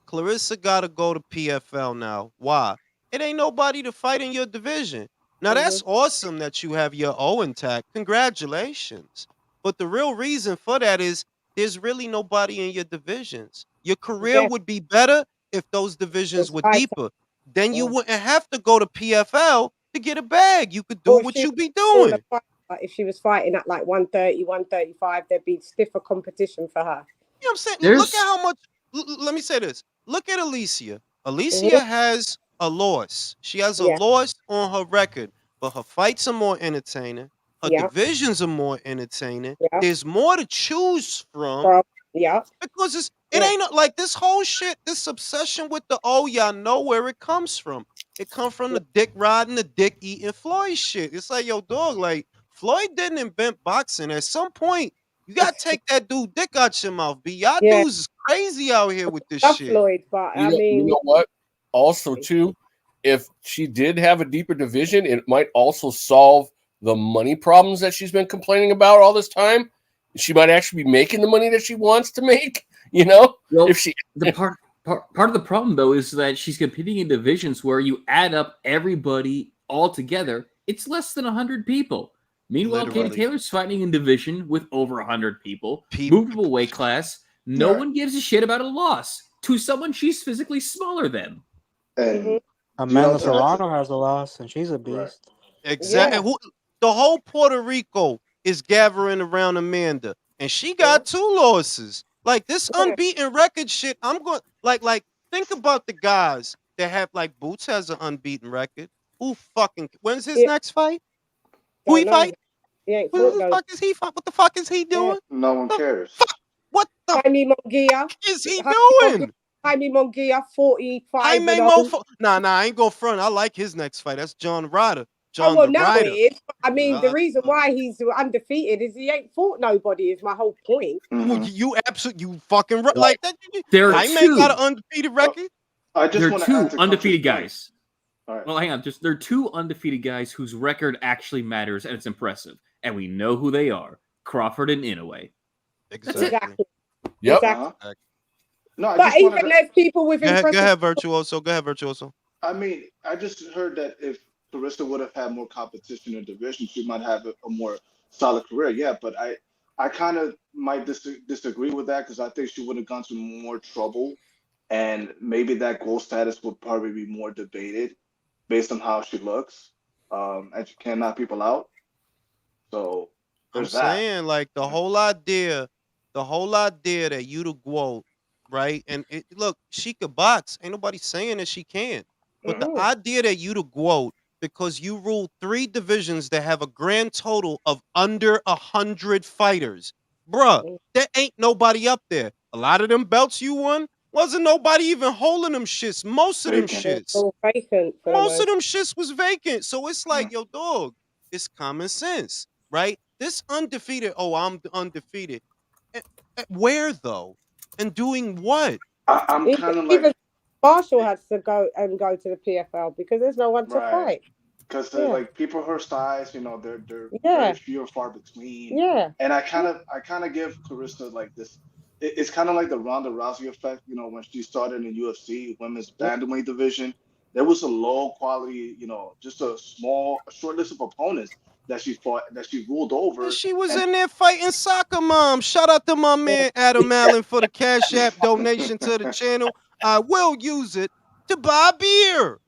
A: Claressa got to go to PFL now. Why? It ain't nobody to fight in your division. Now, that's awesome that you have your O intact. Congratulations. But the real reason for that is there's really nobody in your divisions. Your career
B: Yeah.
A: would be better if those divisions
B: It's
A: were
B: fighter.
A: deeper. Then you
B: Yeah.
A: wouldn't have to go to PFL to get a bag. You could do
B: Or
A: what
B: she
A: you be
B: call a
A: doing.
B: fighter. If she was fighting at like 130, 135, there'd be stiffer competition for her.
A: You know what I'm saying? Look at
D: There's
A: how much. Let me say this. Look at Alicia.
B: Mhm.
A: Alicia has a loss. She has a
B: Yeah.
A: loss on her record, but her fights are more entertaining. Her
B: Yeah.
A: divisions are more entertaining.
B: Yeah.
A: There's more to choose from
B: Bro. Yeah.
A: because it
B: Yeah.
A: ain't like this whole shit, this obsession with the y'all know where it comes from. It comes from the dick riding, the dick eating Floyd shit. It's like, yo, dog, like Floyd didn't invent boxing. At some point, you gotta take that dude dick out your mouth. B. Y'all
B: Yeah.
A: dudes is crazy out here with this
B: Love
A: shit.
B: Floyd, but I
C: you
B: mean,
C: know what? Also, too, if she did have a deeper division, it might also solve the money problems that she's been complaining about all this time. She might actually be making the money that she wants to make. You know,
D: well,
C: if she
D: the part of the problem though is that she's competing in divisions where you add up everybody all together, it's less than 100 people. Meanwhile, Katie
A: Literally.
D: Taylor's fighting in division with over 100 people,
A: People-
D: moved to a weight class. No
E: Right.
D: one gives a shit about a loss to someone she's physically smaller than.
E: And
B: Mhm.
E: You
F: Amanda
E: also have
F: Serrano has a loss, and she's a beast.
A: Exactly.
B: Yeah.
A: The whole Puerto Rico is gathering around Amanda, and she got 2 losses. Like this
B: Yeah.
A: unbeaten record shit. I'm going like think about the guys that have like Boots has an unbeaten record. Who fucking when's his
B: Yeah.
A: next fight? Who he
B: Don't know.
A: fight?
B: He ain't
A: Who
B: fought
A: the
B: no.
A: fuck is he fight? What the fuck is he doing?
E: no one
A: The
E: cares.
A: fuck? What the
B: Jaime Munguia.
A: fuck is he
B: Jaime
A: doing?
B: Jaime Munguia, 45
A: Jaime
B: and 0.
A: Mofo. Nah, I ain't going front. I like his next fight. That's John Ryder.
B: Oh,
A: John
B: well,
A: the
B: now it
A: Rider.
B: is. I mean, the
A: Uh,
B: reason why he's undefeated is he ain't fought nobody, is my whole point.
A: Well,
E: Mhm.
A: you absolutely, you fucking right. Like that.
D: There are
A: Jaime got an
D: two.
A: undefeated record.
E: I just
D: There are
E: want to add
D: two
E: to
D: undefeated
E: Country's point.
D: guys.
E: All right.
D: Well, hang on. There are two undefeated guys whose record actually matters and it's impressive, and we know who they are: Crawford and Inoue. That's it.
B: Exactly.
C: Yep.
B: Exactly.
E: Uh-huh. No, I
B: But
E: just wanted
B: even
E: to.
B: there's people with
A: Go ahead,
B: impressive.
A: Virtuoso. Go ahead, Virtuoso.
E: I mean, I just heard that if Claressa would have had more competition in division, she might have a more solid career. Yeah, but I kind of might disagree with that because I think she would have gone to more trouble, and maybe that goal status would probably be more debated based on how she looks, and she can knock people out. So
A: I'm
E: there's that.
A: saying like the whole idea that you the GWOAT, right? And look, she could box. Ain't nobody saying that she can't. But the
B: Mhm.
A: idea that you the GWOAT because you rule 3 divisions that have a grand total of under 100 fighters, bruh,
B: Mhm.
A: there ain't nobody up there. A lot of them belts you won wasn't nobody even holding them shits. Most of them
E: Vacant.
B: It's
A: shits.
B: all vacant for the
A: Most of
B: most.
A: them shits was vacant. So it's like, yo, dog, it's common sense, right? This undefeated, I'm undefeated. Where though? And doing what?
E: I'm kind of
B: Even
E: like
B: Marshall has to go to the PFL because there's no one to
E: right
B: fight.
E: because
B: Yeah.
E: like people her size, they're
B: Yeah.
E: very few and far between.
B: Yeah.
E: And I kind of give Claressa like this. It's kind of like the Ronda Rousey effect. When she started in UFC women's bantamweight division, there was a low quality, just a short list of opponents that she fought, that she ruled over.
A: And she was
E: And-
A: in there fighting soccer mom. Shout out to my man Adam Allen for the Cash App donation to the channel. I will use it to buy beer.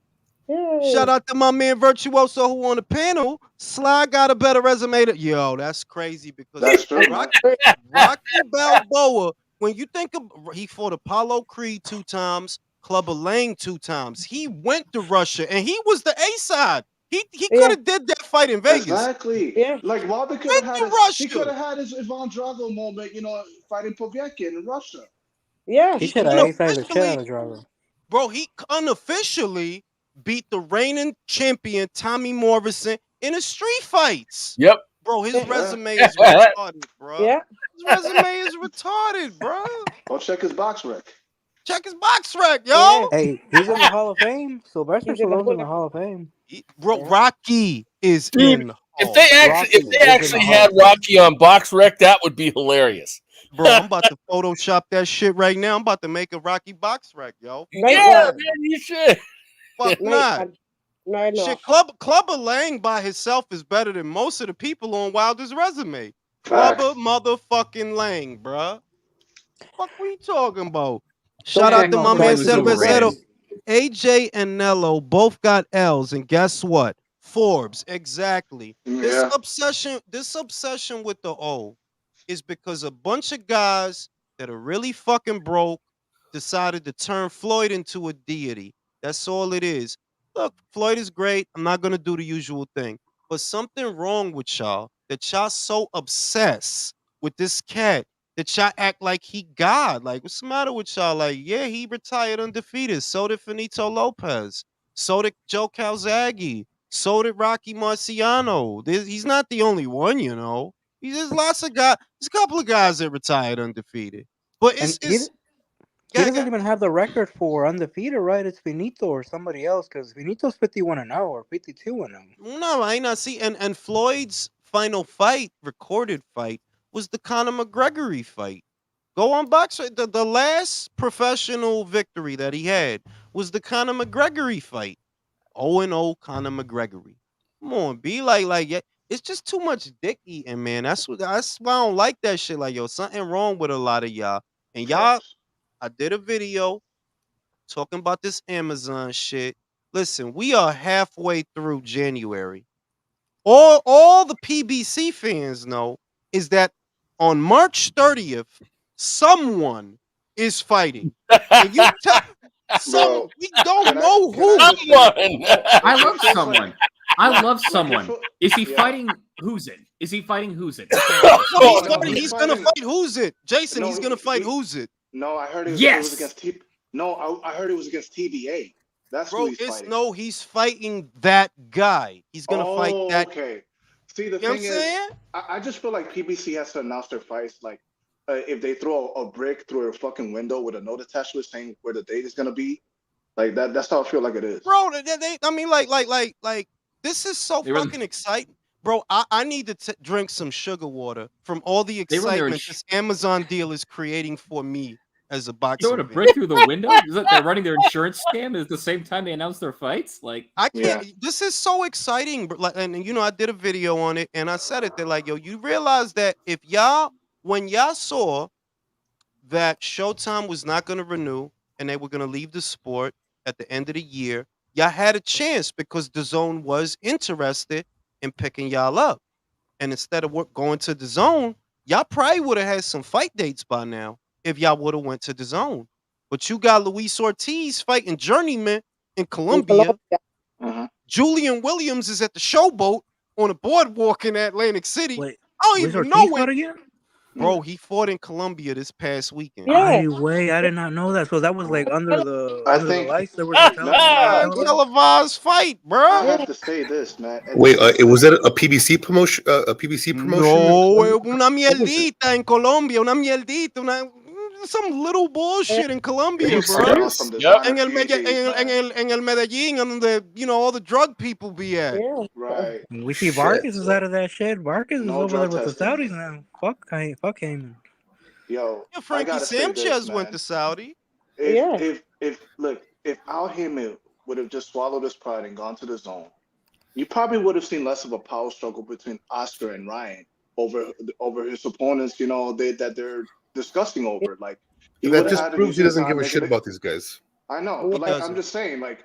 B: Yeah.
A: Shout out to my man Virtuoso who on the panel. Sly got a better resume. Yo, that's crazy because
E: That's true, man.
A: Rocky Balboa, when you think of, he fought Apollo Creed 2 times, Clubber Lang 2 times. He went to Russia and he was the A side. He could have did that fight in Vegas.
E: Exactly.
B: Yeah.
E: Like Wilder could have had he could have had his Ivan Drago moment, fighting Povetkin in Russia.
B: Yeah.
F: He should have A-sized the shit out of Drago.
A: Bro, he unofficially beat the reigning champion Tommy Morrison in a street fights.
C: Yep.
A: Bro, his
B: Yeah.
A: resume is retarded, bro.
B: Yeah.
A: His resume is retarded, bro.
E: Go check his box rec.
A: Check his box rec, yo.
B: Yeah.
F: Hey, he's in the Hall of Fame. Sylvester
B: He's in the
F: Stallone's in the
B: Hall
F: Hall of Fame.
A: Bro,
B: Yeah.
A: Rocky is
C: Dude,
A: in.
C: if they
F: Rocky is in the
C: actually
F: Hall
C: had
F: of Fame.
C: Rocky on box rec, that would be hilarious.
A: Bro, I'm about to Photoshop that shit right now. I'm about to make a Rocky box rec, yo.
B: Make
C: Yeah,
B: one.
C: man, you should.
A: Fuck
B: Make
A: not.
B: one. No,
A: Shit,
B: not.
A: Clubber Lang by himself is better than most of the people on Wilder's resume.
E: Facts.
A: Clubber motherfucking Lang, bruh. Fuck we talking about?
B: The
A: Shout out to
B: one
A: my
B: on
A: man
D: was overrated.
A: Sylvester. AJ and Nello both got L's, and guess what? Forbes, exactly. This
E: Yeah.
A: obsession with the O is because a bunch of guys that are really fucking broke decided to turn Floyd into a deity. That's all it is. Look, Floyd is great. I'm not gonna do the usual thing. But something wrong with y'all that y'all so obsessed with this cat that y'all act like he God. Like, what's the matter with y'all? Like, yeah, he retired undefeated. So did Finito Lopez. So did Joe Calzaghe. So did Rocky Marciano. He's not the only one, you know. There's lots of guys. There's a couple of guys that retired undefeated. But
F: And
A: it's
F: he
A: yeah,
F: doesn't even have the record for undefeated, right? It's Finito or somebody else, because Finito's 51-0 or 52-0.
A: no, I ain't not see. And Floyd's final fight, recorded fight, was the Conor McGregory fight. Go on box. The last professional victory that he had was the Conor McGregory fight. 0-0 Conor McGregory. Come on, be yeah. It's just too much dick eating, man. That's why I don't like that shit. Like, yo, something wrong with a lot of y'all. And y'all,
E: Facts.
A: I did a video talking about this Amazon shit. Listen, we are halfway through January. All the PBC fans know is that on March 30th, someone is fighting. And you tell
E: Bro,
A: we don't
E: can
A: know
E: I
A: who.
E: just say,
C: Someone.
D: I
E: it
D: love
E: feels
D: someone.
E: like
D: I love
E: like it
D: someone.
E: feel,
D: Is he
E: yeah.
D: fighting Husin? Is he fighting Husin?
A: No,
E: No, no,
A: he's gonna fight Who's It? Jason,
E: no,
A: he's gonna fight
E: he
A: Who's It?
E: no. I heard it was
D: Yes.
E: against T. No, I heard it was against TBA. That's who
A: Bro,
E: he's fighting.
A: he's fighting that guy. He's gonna fight
E: Oh,
A: that.
E: okay. See, the
A: You know what I'm
E: thing is,
A: saying?
E: I just feel like PBC has to announce their fights like if they throw a brick through a fucking window with a note attached to it saying where the date is gonna be, like that. That's how I feel like it is.
A: Bro, I mean, like, this is so
D: They run-
A: fucking exciting. Bro, I need to drink some sugar water from all the
D: They run their
A: excitement this Amazon deal is creating for me as a boxing
D: throwing a
A: fan.
D: brick through the window? Is that they're running their insurance scam at the same time they announce their fights? Like,
A: I can't.
E: Yeah.
A: This is so exciting, but like, and you know, I did a video on it, and I said it. They're like, yo, you realize that when y'all saw that Showtime was not going to renew and they were going to leave the sport at the end of the year, y'all had a chance because DAZN was interested in picking y'all up. And instead of going to DAZN, y'all probably would have had some fight dates by now if y'all would have went to DAZN. But you got Luis Ortiz fighting Journeyman in
B: In
A: Colombia.
B: Colombia.
E: Uh-huh.
A: Julian Williams is at the showboat on a boardwalk in Atlantic City.
F: Wait,
A: I don't
F: Luis
A: even
F: Ortiz
A: know
F: fought
A: it.
F: again?
A: Bro, he fought in Colombia this past weekend.
B: Yeah.
F: I did not know that. So that was like under
E: I
F: the
E: think
F: lights. There was no
A: Yeah,
F: television.
A: televised fight,
E: I
A: bro.
E: have to say this, man.
G: Wait, was that a PBC promotion? A PBC promotion?
A: No, una
F: What was it?
A: mierdita in Colombia, una mierdita, some little bullshit in Colombia,
E: He's
A: bro.
E: fighting on some
C: Yep.
E: designer PJs, man.
A: En el Medellín, donde all the drug people be at.
B: Yeah.
E: Right.
F: We see
G: Shit.
F: Vargas is out of that shit. Vargas is
E: No
F: over there
E: drug
F: with the
E: testing.
F: Saudis now. Fuck Haymon.
E: Yo,
A: Yeah,
E: I
A: Frankie
E: gotta say this,
A: Sanchez
E: man.
A: went to Saudi.
B: Yeah.
E: If Al Haymon would have just swallowed his pride and gone to the zone, you probably would have seen less of a power struggle between Oscar and Ryan over his opponents. You know that they're discussing over. Like he
G: That
E: would have
G: just
E: had to
G: proves
E: use
G: he
E: his
G: doesn't
E: time
G: give a shit
E: making it.
G: about these guys.
E: I know,
B: He
E: but like I'm
A: doesn't.
E: just saying, like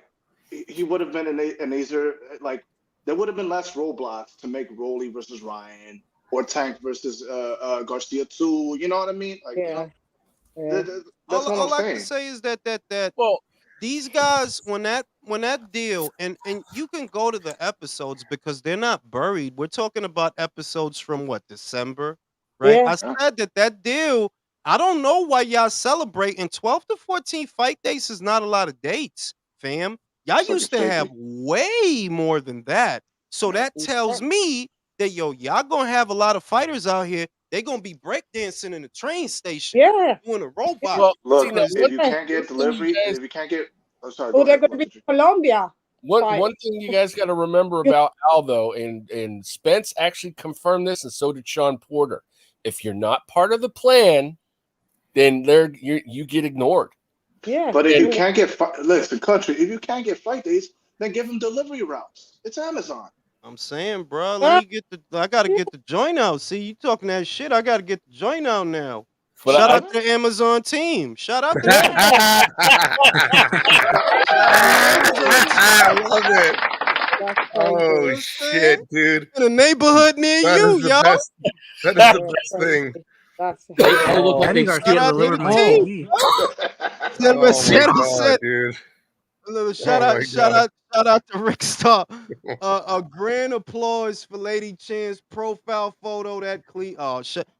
E: he would have been an easier like there would have been less roadblocks to make Rolly versus Ryan or Tank versus Garcia too. You know what I mean? Like
B: Yeah. Yeah.
E: that's what
A: All
E: I'm
A: I can
E: saying.
A: say is that
C: Well,
A: these guys, when that deal, and you can go to the episodes because they're not buried. We're talking about episodes from what, December, right?
B: Yeah.
A: I said that deal. I don't know why y'all celebrating 12 to 14 fight dates is not a lot of dates, fam. Y'all
E: It's like a
A: used to
E: straight
A: have
E: date.
A: way more than that. So that tells me that y'all gonna have a lot of fighters out here They're gonna be breakdancing in the train station
B: Yeah.
A: doing a robot.
C: Well,
E: Look,
C: see, now,
E: if you can't get
C: one thing you
E: delivery,
C: guys-
E: if you can't get, oh sorry,
B: Or
E: go
B: they're
E: ahead.
B: going to be in Colombia.
C: one thing you guys got to remember about Al, though, and Spence actually confirmed this, and so did Sean Porter. If you're not part of the plan, then you get ignored.
B: Yeah.
E: But if you can't get, listen, country, if you can't get fight days, then give them delivery routes. It's Amazon.
A: I'm saying, bro, I gotta get the joint out. See, you talking that shit. I gotta get the joint out now.
C: But
A: Shout out to the Amazon team. Shout out to them.
G: I love it. Oh
A: You
G: shit, dude!
A: in a neighborhood near
G: That
A: you,
G: is the
A: yo.
G: best. That is the best thing.
D: They look like
F: Danny
D: they
F: Garcia
A: Shout out to
F: delivered
A: the
F: my
A: team.
F: TV.
A: San
G: Oh my
A: Marcelo
G: god,
A: said,
G: dude!
A: shout
G: Oh
A: out,
G: my
A: shout
G: God.
A: out, shout out to Rick Starr. A grand applause for Lady Chan's profile photo.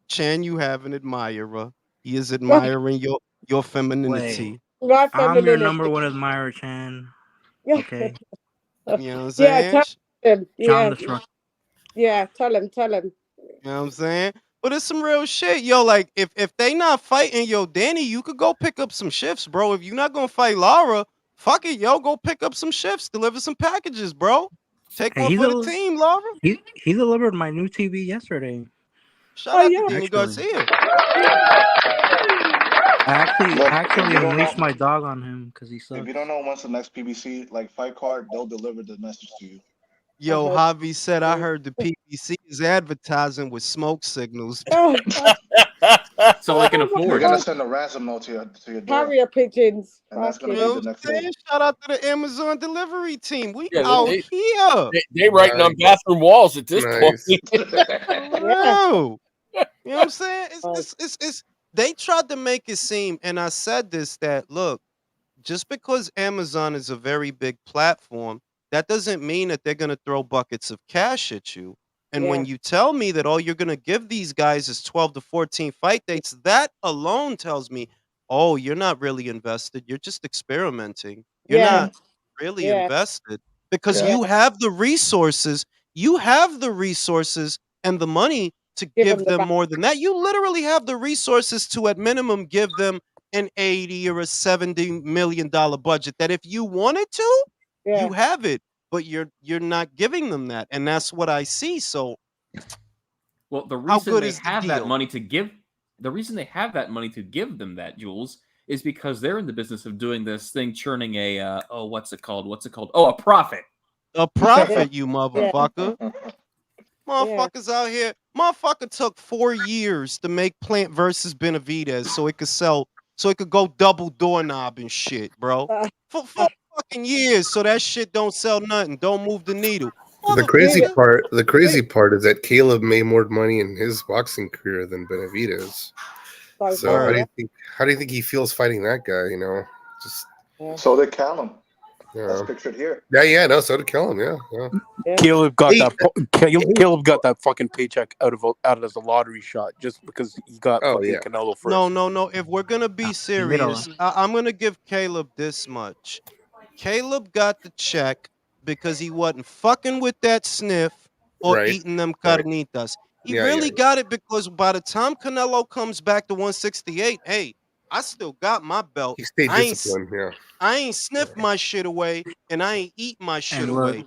A: Chan, you have an admirer. He is admiring your femininity.
B: My
F: I'm your
B: femininity.
F: number one admirer, Chan. Okay.
A: You know what I'm
B: Yeah,
A: saying?
B: tell him.
F: Sean the Strong.
B: Yeah, tell him.
A: You know what I'm saying? But it's some real shit, yo. Like if they not fighting, yo, Danny, you could go pick up some shifts, bro. If you're not gonna fight Lara, fuck it, yo, go pick up some shifts, deliver some packages, bro. Take
F: Hey,
A: one
F: he's
A: for the
F: a-
A: team, Lara.
F: He delivered my new TV yesterday.
A: Shout out
B: yeah.
A: to Danny
F: Actually.
A: Garcia.
F: I
E: Look,
F: actually
E: if you don't
F: unleashed
E: know-
F: my dog on him because he sucks.
E: If you don't know when's the next PBC fight card, they'll deliver the message to you.
A: Yo,
B: Uh-huh.
A: Javi said, I heard the PBC is advertising with smoke signals.
D: So they can
E: They're
D: afford.
E: gonna send a ransom note to your door,
B: Carrier pigeons.
E: and that's gonna
A: You
E: be
A: know
E: the
A: what
E: next
A: I'm saying?
E: day.
A: Shout out to the Amazon delivery team. We
C: Yeah,
A: out
C: they-
A: here.
C: They writing on
G: Nice.
C: bathroom walls at this
G: Nice.
C: point.
A: Bro. You know what I'm saying? It's they tried to make it seem, and I said this, that look, just because Amazon is a very big platform, that doesn't mean that they're gonna throw buckets of cash at you. And when you tell me that all you're gonna give these guys is 12 to 14 fight dates, that alone tells me, oh, you're not really invested. You're just experimenting. You're
B: Yeah.
A: not really
B: Yeah.
A: invested because
E: Yeah.
A: you have the resources. You have the resources and the money to give them more than that. You literally have the resources to, at minimum, give them an 80 or a $70 million budget that if you wanted to, you have it, but you're not giving them that. And that's what I see. So
D: Well, the
A: how
D: reason
A: good
D: they
A: is the
D: have that
A: deal?
D: money to give, the reason they have that money to give them that, Jules, is because they're in the business of doing this thing, churning a what's it called? Oh, a profit.
A: A profit, you motherfucker. Motherfuckers out here. Motherfucker took 4 years to make Plant versus Benavidez so it could sell, so it could go double doorknob and shit, bro. For 4 fucking years, so that shit don't sell nothing, don't move the needle.
G: The crazy part is that Caleb made more money in his boxing career than Benavidez. So how do you think he feels fighting that guy? You know, just
E: So did Callum.
G: yeah.
E: That's pictured here.
G: Yeah. No, so did Kellen. Yeah.
H: Caleb got Caleb got that fucking paycheck out of the lottery shot just because he got fucking Canelo first.
A: No. If we're gonna be serious, I'm gonna give Caleb this much. Caleb got the check because he wasn't fucking with that sniff or eating them carnitas. He really got it because by the time Canelo comes back to 168, hey, I still got my belt.
G: He stayed disciplined.
A: I ain't sniffed my shit away, and I ain't eat my shit away.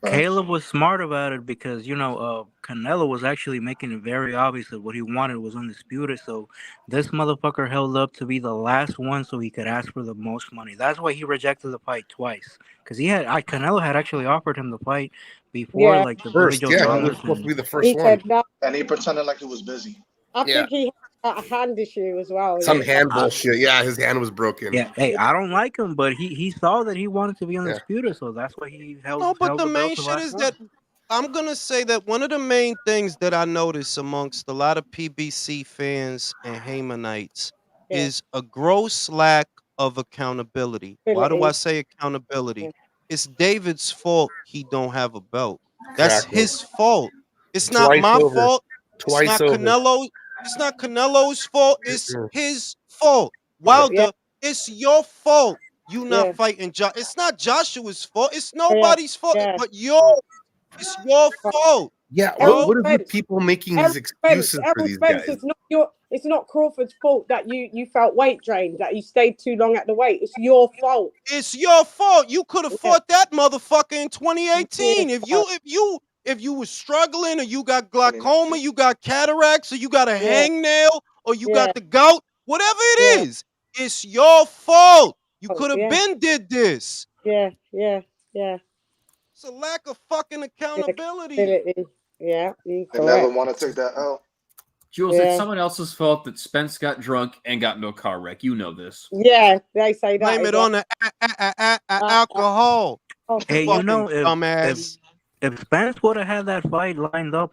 F: Caleb was smart about it because, Canelo was actually making it very obvious that what he wanted was undisputed. So this motherfucker held up to be the last one so he could ask for the most money. That's why he rejected the fight twice. Because Canelo had actually offered him the fight before, like the
G: first.
F: Joe
G: Yeah, he
F: Douglas
G: was supposed to be the first
B: He
G: one.
B: said no.
E: And he pretended like he was busy.
B: I think he had a hand issue as well.
G: Some hand bullshit. Yeah, his hand was broken.
F: Yeah, hey, I don't like him, but he saw that he wanted to be undisputed, so that's why he held.
A: No, but
F: held
A: the
F: belt
A: main
F: to
A: shit
F: last
A: is
F: one.
A: that I'm gonna say that one of the main things that I notice amongst a lot of PBC fans and Haymonites is a gross lack of accountability. Why do I say accountability? It's David's fault he don't have a belt. That's his fault. It's not my fault. It's not Canelo. It's not Canelo's fault. It's his fault. Wilder, it's your fault. You not fighting It's not Joshua's fault. It's nobody's fault but yours. It's your fault.
G: Yeah,
B: Errol
G: what is with
B: Spence.
G: people making these excuses for these guys?
B: It's not Crawford's fault that you felt weight drained, that you stayed too long at the weight. It's your fault.
A: It's your fault. You could have fought that motherfucker in 2018. If you were struggling, or you got glaucoma, you got cataracts, or you got a hangnail, or you got the gout, whatever it is, it's your fault. You could have been did this.
B: Yeah.
A: It's a lack of fucking accountability.
B: Yeah,
E: They never want to take that L.
D: Jules, it's someone else's fault that Spence got drunk and got into a car wreck. You know this.
B: Yeah, they say that.
A: Blame it on the alcohol.
F: Hey, you know,
A: dumbass.
F: if Spence would have had that fight lined up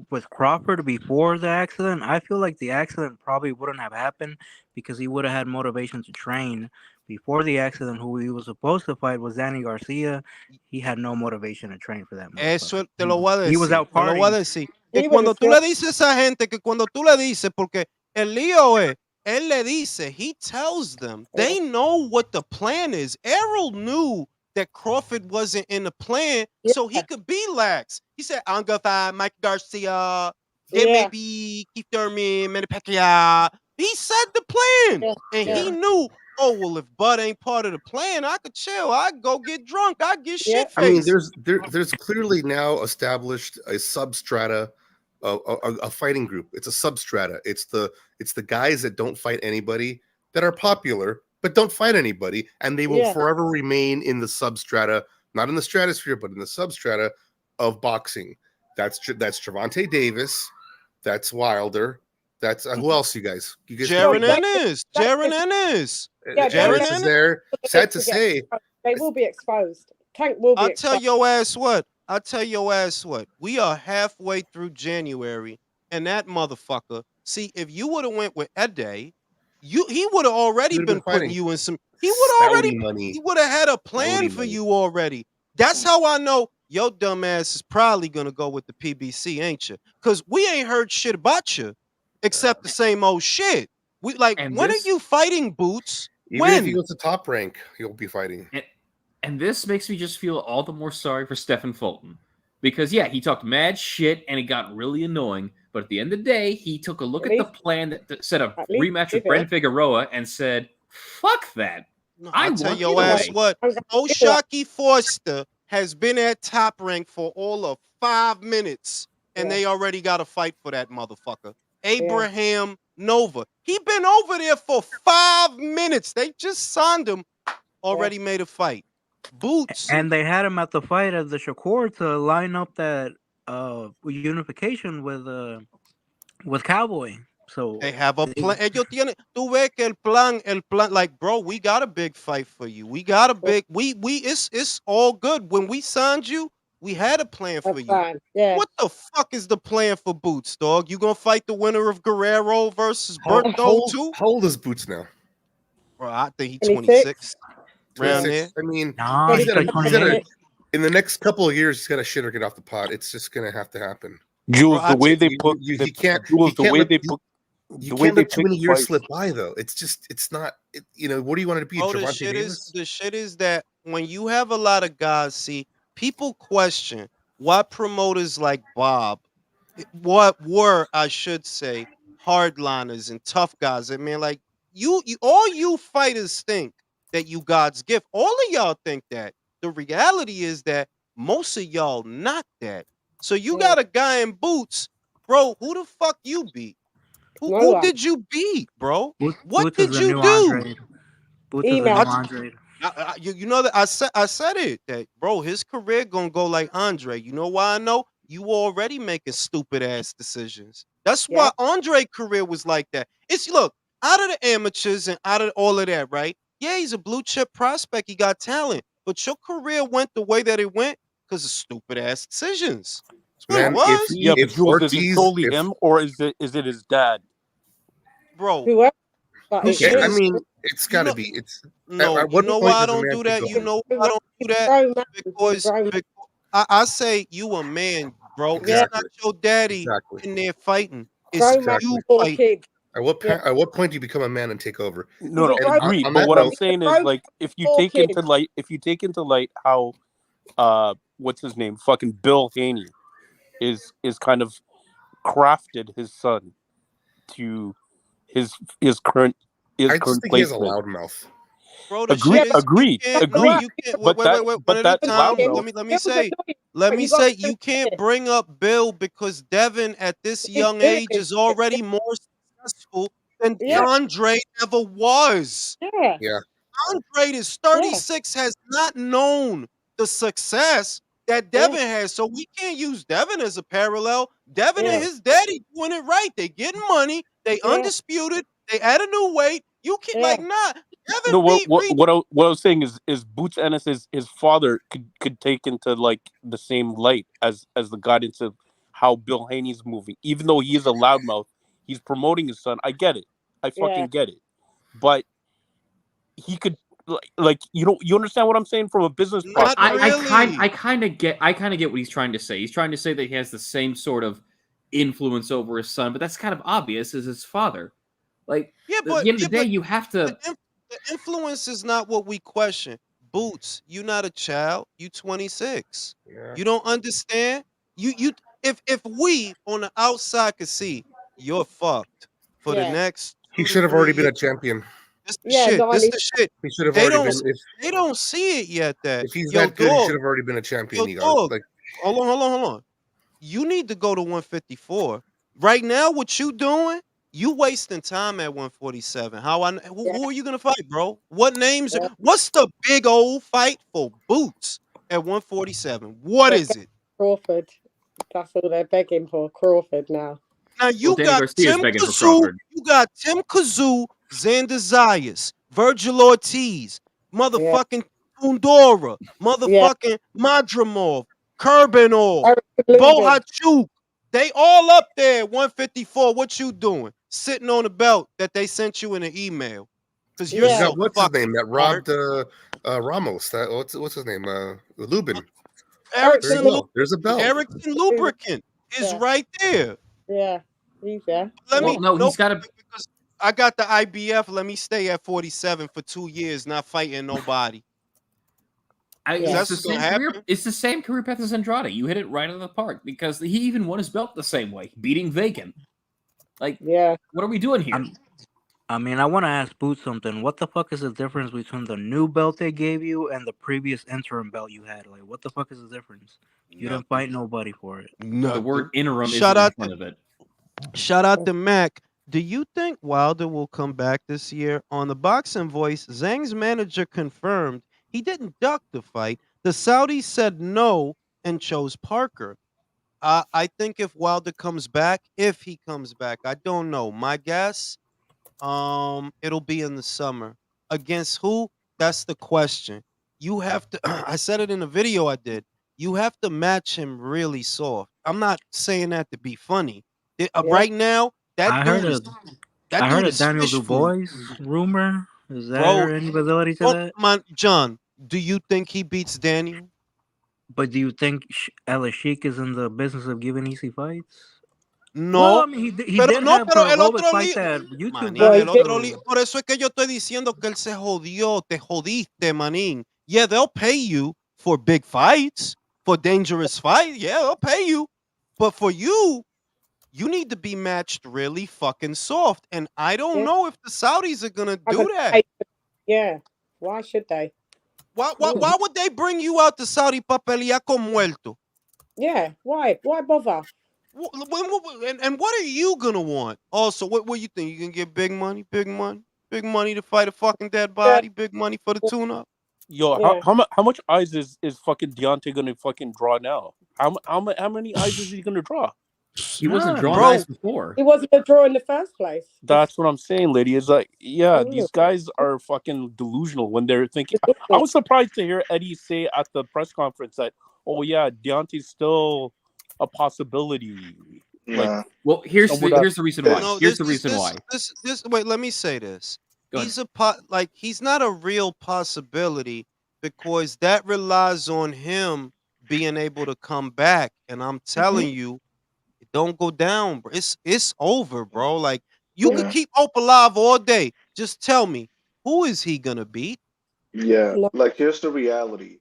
F: with Crawford before the accident, I feel like the accident probably wouldn't have happened because he would have had motivation to train. Before the accident, who he was supposed to fight was Danny Garcia. He had no motivation to train for that.
A: Eso te lo voy a decir.
F: He was out
A: te lo voy a
F: partying.
A: decir. Que cuando tú le dices a esa gente, que cuando tú le dices, porque el lío es, él le dice, he tells them, they know what the plan is. Errol knew that Crawford wasn't in the plan, so he could be lax. He said, I'm going to fight Mike Garcia. There may be Keith Thurman, Manny Pacquiao. He said the plan, and he knew, oh, well, if Bud ain't part of the plan, I could chill. I go get drunk. I get shit-faced.
G: I mean, there's clearly now established a substrata, a fighting group. It's a substrata. It's the guys that don't fight anybody, that are popular but don't fight anybody, and they will forever remain in the substrata, not in the stratosphere, but in the substrata of boxing. That's Gervonta Davis. That's Wilder. That's who else? You guys
A: Jaron Ennis. Jaron
G: is there. Sad to say,
B: they will be exposed. Tank will be.
A: I'll tell your ass what. We are halfway through January, and that motherfucker. See, if you would have went with Ede, he would have already been putting you in some. He would have had a plan for you already. That's how I know your dumb ass is probably gonna go with the PBC, ain't you? Because we ain't heard shit about you. Except the same old shit. We like, and when are you fighting, Boots?
G: Even if he goes to Top Rank, he'll be fighting.
D: And this makes me just feel all the more sorry for Stephen Fulton. Because, he talked mad shit and it got really annoying. But at the end of the day, he took a look at the plan that set a rematch with Brandon Figueroa and said, fuck that.
A: I'll tell your ass what. O'Shaquie Foster has been at Top Rank for all of 5 minutes. And they already got a fight for that motherfucker. Abraham Nova. He been over there for 5 minutes. They just signed him. Already made a fight. Boots.
F: And they had him at the fight at the Shakur to line up that unification with Cowboy. So
A: they have a plan. Tú ves que el plan, like, bro, we got a big fight for you. We got a big, it's all good. When we signed you, we had a plan for you. What the fuck is the plan for Boots, dog? You gonna fight the winner of Guerrero versus Berto too?
G: How old is Boots now?
A: Bro, I think he's 26. Around there.
G: I mean,
F: he's
G: in the next couple of years, he's got to shit or get off the pot. It's just gonna have to happen.
H: Jules, the way they put,
G: you can't let too many years slip by, though. It's not. What do you want it to be?
A: The shit is that when you have a lot of guys, see. People question why promoters like Bob, what were, I should say, hardliners and tough guys. I mean, like, all you fighters think that you God's gift. All of y'all think that. The reality is that most of y'all not that. So you got a guy in Boots, bro, who the fuck you beat? Who did you beat, bro? What did you do? You know that I said it that, bro, his career gonna go like Andre. You know why I know? You already making stupid ass decisions. That's why Andre's career was like that. It's look, out of the amateurs and out of all of that, right? Yeah, he's a blue chip prospect. He got talent, but your career went the way that it went because of stupid ass decisions.
G: Man,
H: if Jules, is it solely him or is it his dad?
A: Bro.
G: I mean, it's got to be. It's
A: no. You know why I don't do that? You know why I don't do that? Because I say you a man, bro. Exactly. It's not your daddy in there fighting. It's you fighting.
G: At what point do you become a man and take over?
H: No, agree. But what I'm saying is, like, if you take into light how, what's his name, fucking Bill Haney, is kind of crafted his son to his current
G: I just think he has a
H: placement.
G: loudmouth.
A: Bro, the shit is
H: Agreed.
A: you can't
H: But
A: one at a
H: that
A: time.
H: loudmouth.
A: Let me say you can't bring up Bill because Devin at this young age is already more successful than Andre ever was.
G: Yeah.
A: Andre is 36, has not known the success that Devin has. So we can't use Devin as a parallel. Devin and his daddy doing it right. They getting money. They undisputed. They add a new weight. You can't like Devin
H: No,
A: beat Reed.
H: what I was saying is Boots Ennis his father could take into like the same light as the guidance of how Bill Haney's moving. Even though he is a loudmouth, he's promoting his son. I get it. I fucking get it. But he could like you understand what I'm saying from a business
A: Not really.
D: I kind of get what he's trying to say. He's trying to say that he has the same sort of influence over his son, but that's kind of obvious as his father. Like at the end of the day, you have to.
A: The influence is not what we question. Boots, you're not a child. You 26.
G: Yeah.
A: You don't understand. If we on the outside could see you're fucked for the next.
G: He should have already been a champion.
A: This the shit. This the shit.
G: He should have already been.
A: They don't see it yet. That
G: if he's that good, he should have already been a champion.
A: Hold on. You need to go to 154 right now. What you doing? You wasting time at 147. Who are you gonna fight, bro? What names? What's the big old fight for Boots at 147? What is it?
B: Crawford. That's all they're begging for. Crawford now.
A: Now you got Tim Kazoo. You got Tim Kazoo, Xander Zayas, Virgil Ortiz, motherfucking Fundora, motherfucking Madrimov, Kurbanov, Bohachuk. They all up there, 154. What you doing? Sitting on the belt that they sent you in an email. Because you're so
G: what's his name? That robbed Ramos. What's his name? Lubin. There's a belt.
A: Erickson Lubricant is right there.
B: Yeah, he's there.
D: He's got to.
A: Because I got the IBF. Let me stay at 47 for 2 years, not fighting nobody.
D: It's the same career path as Andrade. You hit it right out of the park because he even won his belt the same way, beating Vagan. Like, what are we doing here?
F: I mean, I want to ask Boots something. What the fuck is the difference between the new belt they gave you and the previous interim belt you had? Like, what the fuck is the difference? You didn't fight nobody for it.
D: No, the word interim is in front of it.
A: Shout out to Mac. Do you think Wilder will come back this year? On the Boxing Voice, Zhang's manager confirmed he didn't duck the fight. The Saudis said no and chose Parker. I think if Wilder comes back, I don't know. My guess, it'll be in the summer. Against who? That's the question. You have to. I said it in a video I did. You have to match him really soft. I'm not saying that to be funny. Right now,
F: I heard a Daniel Dubois rumor. Is there any validity to that?
A: John, do you think he beats Daniel?
F: But do you think El Sheik is in the business of giving easy fights?
A: No.
F: Well, I mean, he did have a robot fight that YouTube.
A: Por eso es que yo estoy diciendo que él se jodió. Te jodiste, manín. Yeah, they'll pay you for big fights, for dangerous fights. Yeah, they'll pay you. But for you need to be matched really fucking soft. And I don't know if the Saudis are going to do that.
B: Yeah. Why should they?
A: Why would they bring you out to Saudi para pelear con muerto?
B: Yeah. Why? Why bother?
A: And what are you going to want? Also, what you think? You can get big money to fight a fucking dead body? Big money for the tune-up?
H: Yo, how much eyes is fucking Deontay going to fucking draw now? How many eyes is he going to draw?
D: He wasn't drawing eyes before.
B: He wasn't a draw in the first place.
H: That's what I'm saying, lady. It's like, these guys are fucking delusional when they're thinking. I was surprised to hear Eddie say at the press conference that, Deontay's still a possibility.
E: Yeah.
D: Well, here's the reason why.
A: Wait, let me say this. He's not a real possibility because that relies on him being able to come back. And I'm telling you, don't go down, bro. It's over, bro. Like you could keep Hope alive all day. Just tell me, who is he gonna beat?
E: Yeah, like here's the reality.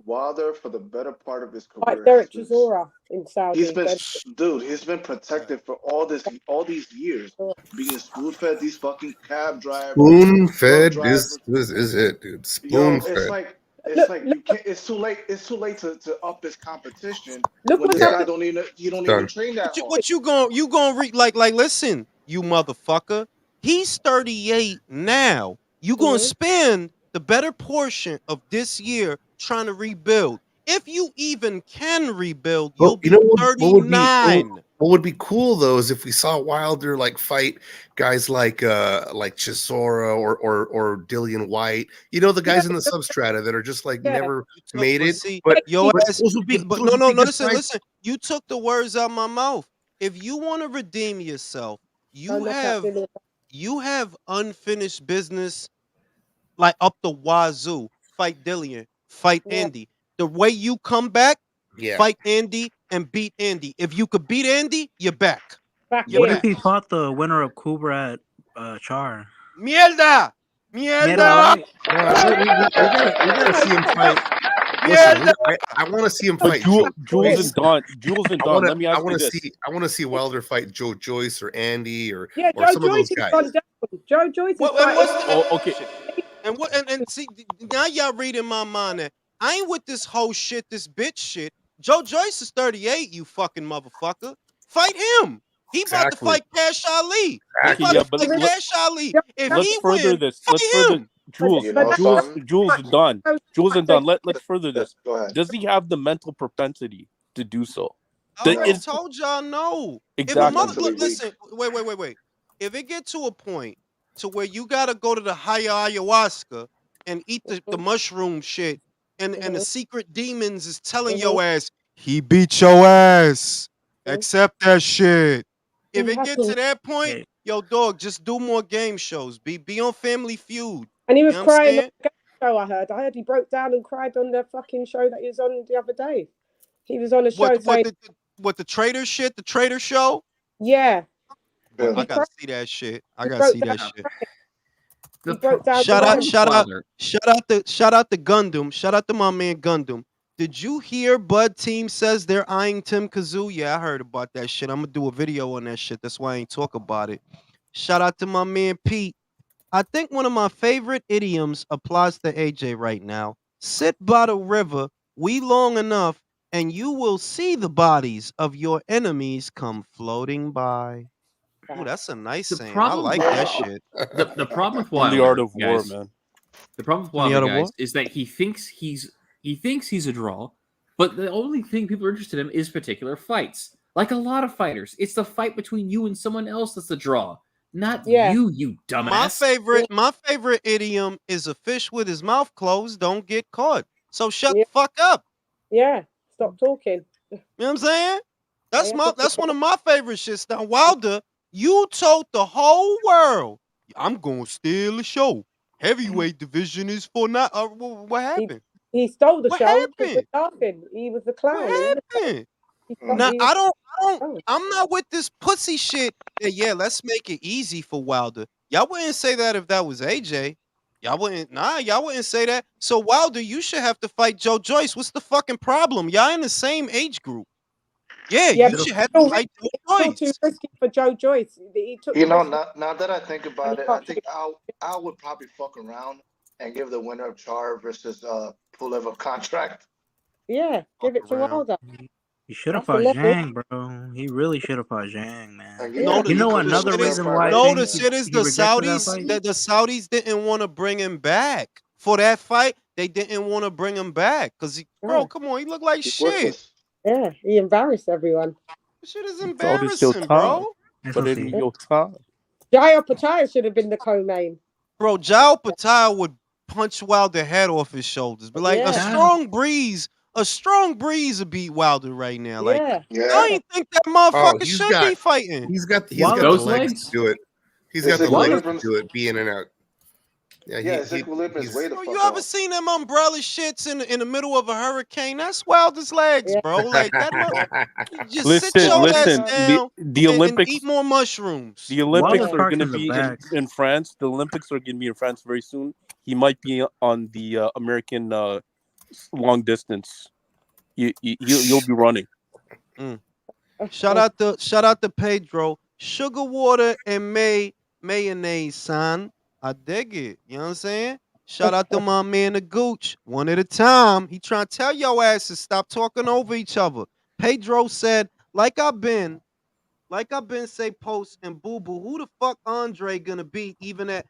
E: Wilder, for the better part of his career,
B: Derek Chisora. in Saudi.
E: He's been protected for all these years, being spoon fed these fucking cab drivers,
G: Spoon
E: truck
G: fed
E: drivers.
G: is it, dude.
E: Yo,
G: Spoon fed.
E: it's like you can't. It's too late. It's too late to up his competition
B: Look
E: when
B: what's
E: this guy
B: happening.
E: don't even
G: Done.
E: train that hard.
A: What you gonna read? Like, listen, you motherfucker. He's 38 now. You gonna spend the better portion of this year trying to rebuild. If you even can rebuild, you'll be 39.
G: What would be cool though is if we saw Wilder like fight guys like Chisora or Dillian White, you know, the guys in the substrata that are just like never made it. But
A: no, listen. You took the words out of my mouth. If you want to redeem yourself, you have unfinished business like up the wazoo. Fight Dillian, fight Andy. The way you come back, fight Andy and beat Andy. If you could beat Andy, you're back.
F: What if he fought the winner of Kubra at Char?
A: Mierda!
G: Right? We gotta see him fight. Listen, I want to see him fight
H: Jules and Don. Let me ask you this.
G: I want to see Wilder fight Joe Joyce or Andy or
B: Joe
G: some of those guys.
B: Joe Joyce is
A: okay. And see, now y'all reading my mind. I ain't with this whole shit, this bitch shit. Joe Joyce is 38, you fucking motherfucker. Fight him. He about to fight Cash Ali. Cash Ali. If
H: let's
A: he
H: further
A: win,
H: this. Let's further Jules and Don. Let's further this.
E: Go ahead.
H: Does he have the mental propensity to do so?
A: I already told y'all no.
H: Exactly.
A: Listen, wait. If it get to a point to where you gotta go to the higher ayahuasca and eat the mushroom shit, and the secret demons is telling your ass, he beat your ass. Accept that shit. If it gets to that point, yo, dog, just do more game shows. Be on Family Feud.
B: And he was crying on the show, I heard he broke down and cried on the fucking show that he was on the other day. He was on a show saying...
A: the traitor shit? The traitor show?
B: Yeah.
A: I gotta see that shit. Shout out to Gundam. Shout out to my man Gundam. Did you hear Bud Team says they're eyeing Tim Kazoo? Yeah, I heard about that shit. I'm gonna do a video on that shit. That's why I ain't talk about it. Shout out to my man Pete. I think one of my favorite idioms applies to AJ right now. Sit by the river, we long enough, and you will see the bodies of your enemies come floating by. Ooh, that's a nice saying. I like that shit.
D: The problem with Wilder,
H: the art of
D: guys,
H: war, man.
D: The problem with Wilder, guys, is that he thinks he's a draw, but the only thing people are interested in is particular fights. Like a lot of fighters, it's the fight between you and someone else that's the draw, not you dumbass.
A: My favorite idiom is a fish with his mouth closed don't get caught. So shut the fuck up.
B: Yeah, stop talking.
A: You know what I'm saying? That's one of my favorite shits. Now, Wilder, you told the whole world, I'm gonna steal the show. Heavyweight division is for not. What happened?
B: He stole the
A: what
B: show.
A: Happened?
B: He was the clown.
A: What happened? Now, I'm not with this pussy shit. Yeah, let's make it easy for Wilder. Y'all wouldn't say that if that was AJ. Y'all wouldn't say that. So Wilder, you should have to fight Joe Joyce. What's the fucking problem? Y'all in the same age group. Yeah, you should have to fight Joe Joyce.
B: Too risky for Joe Joyce. He took
E: now that I think about it, I think I would probably fuck around and give the winner of Char versus Pulev a contract.
B: Yeah, give it to Wilder.
F: He should have fought Zhang, bro. He really should have fought Zhang, man. You know another reason why?
A: No, the shit is the Saudis. The Saudis didn't want to bring him back for that fight. They didn't want to bring him back because, bro, come on, he looked like shit.
B: Yeah, he embarrassed everyone.
A: This shit is embarrassing, bro.
H: But in your time,
B: Jaya Pattaya should have been the co-main.
A: Bro, Jaya Pattaya would punch Wilder head off his shoulders, but like a strong breeze would beat Wilder right now. Like, I ain't think that motherfucker should be fighting.
G: He's got the legs to do it. He's got the legs to do it, be in and out.
E: His equilibrium is way the fuck
A: you ever seen them umbrella shits in the middle of a hurricane? That's Wilder's legs, bro. Like that. Just sit your ass down
H: the Olympics,
A: and eat more mushrooms.
H: The Olympics are going to be in France. The Olympics are going to be in France very soon. He might be on the American long distance. You'll be running.
A: Shout out to Pedro. Sugar water and mayonnaise, son. I dig it. You know what I'm saying? Shout out to my man the Gooch. One at a time. He trying to tell your asses stop talking over each other. Pedro said, like I've been say Post and Boo Boo, who the fuck Andre gonna be even at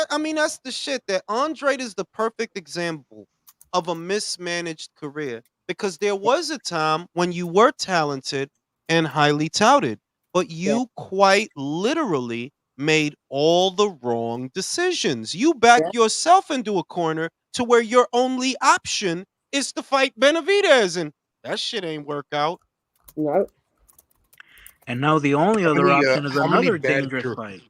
A: I mean, that's the shit that Andre is the perfect example of a mismanaged career because there was a time when you were talented and highly touted, but you quite literally made all the wrong decisions. You backed yourself into a corner to where your only option is to fight Benavidez, and that shit ain't work out.
B: No.
F: And now the only other option is another dangerous fight.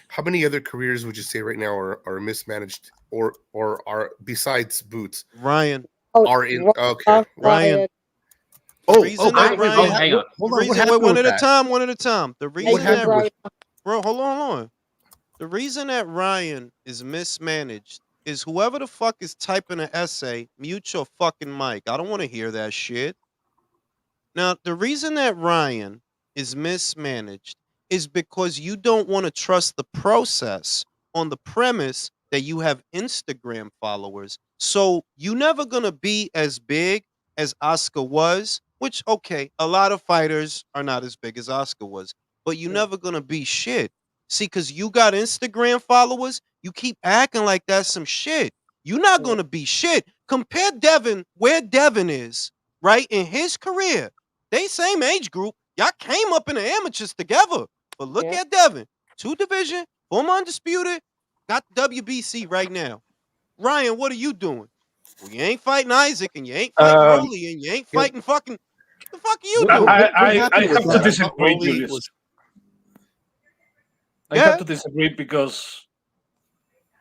G: How many other careers would you say right now are mismanaged or are besides Boots?
A: Ryan.
G: Are in okay.
A: Ryan.
G: Hang
A: on.
G: Hold
A: on.
G: Wait,
A: one at a time. The reason that bro, hold on. The reason that Ryan is mismanaged is whoever the fuck is typing an essay, mute your fucking mic. I don't want to hear that shit. Now, the reason that Ryan is mismanaged is because you don't want to trust the process on the premise that you have Instagram followers. So you're never going to be as big as Oscar was, which, okay, a lot of fighters are not as big as Oscar was, but you're never going to be shit. See, because you got Instagram followers, you keep acting like that's some shit. You're not going to be shit. Compare Devin, where Devin is, right, in his career. They same age group. Y'all came up in the amateurs together. But look at Devin. 2 division, former undisputed, got the WBC right now. Ryan, what are you doing? Well, you ain't fighting Isaac, and you ain't fighting Rolly, and you ain't fighting fucking... The fuck are you doing?
I: I have to disagree, Julius. I have to disagree because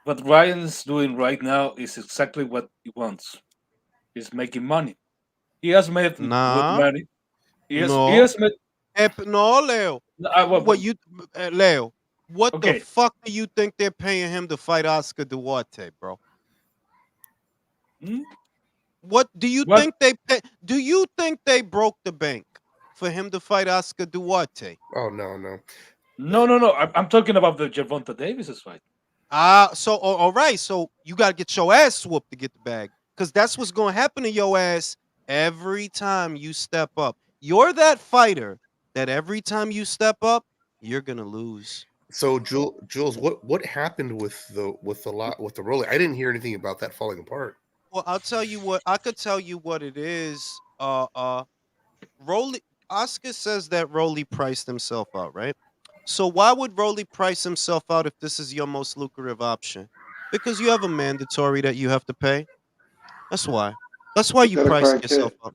I: what Ryan's doing right now is exactly what he wants. He's making money. He has made good money. He has made...
A: No, Leo. Leo, what the fuck do you think they're paying him to fight Oscar Duarte, bro? What do you think they pay? Do you think they broke the bank for him to fight Oscar Duarte?
G: Oh, no.
I: No. I'm talking about the Gervonta Davis fight.
A: So all right. So you got to get your ass whooped to get the bag, because that's what's going to happen to your ass every time you step up. You're that fighter that every time you step up, you're gonna lose.
G: So Jules, what happened with the Rolly? I didn't hear anything about that falling apart.
A: Well, I'll tell you what. I could tell you what it is. Rolly. Oscar says that Rolly priced himself out, right? So why would Rolly price himself out if this is your most lucrative option? Because you have a mandatory that you have to pay. That's why. That's why you price yourself out.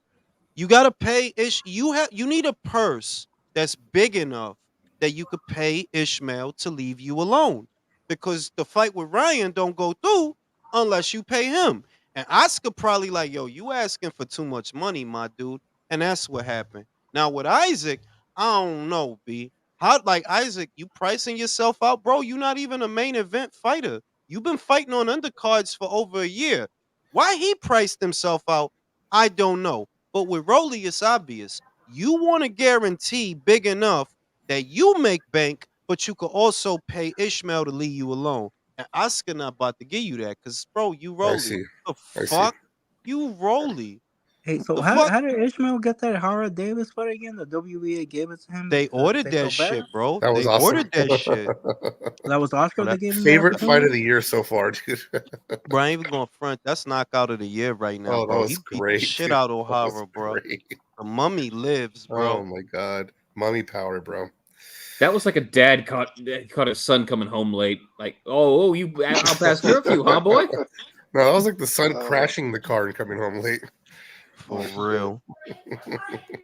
A: You gotta pay you need a purse that's big enough that you could pay Ishmael to leave you alone. Because the fight with Ryan don't go through unless you pay him. And Oscar probably like, yo, you asking for too much money, my dude. And that's what happened. Now with Isaac, I don't know, B. How, like, Isaac, you pricing yourself out, bro? You're not even a main event fighter. You've been fighting on undercards for over a year. Why he priced himself out, I don't know. But with Rolly, it's obvious. You want a guarantee big enough that you make bank, but you could also pay Ishmael to leave you alone. And Oscar not about to give you that, because, bro, you Rolly. The fuck? You Rolly.
F: Hey, so how did Ishmael get that Ohara Davis fight again? The WBA gave it to him.
A: They ordered that shit, bro.
G: That was
A: they
G: awesome.
A: Ordered that shit.
F: That was Oscar that gave him
G: favorite fight of the year so far, dude.
A: Bro, I ain't even going front. That's knockout of the year right now, bro. He beat the shit out of Ohara, bro. The mummy lives, bro.
G: Oh my god, mummy power, bro.
D: That was like a dad caught his son coming home late. Like, oh, you out past curfew, huh, boy?
G: No, that was like the son crashing the car and coming home late.
A: For real.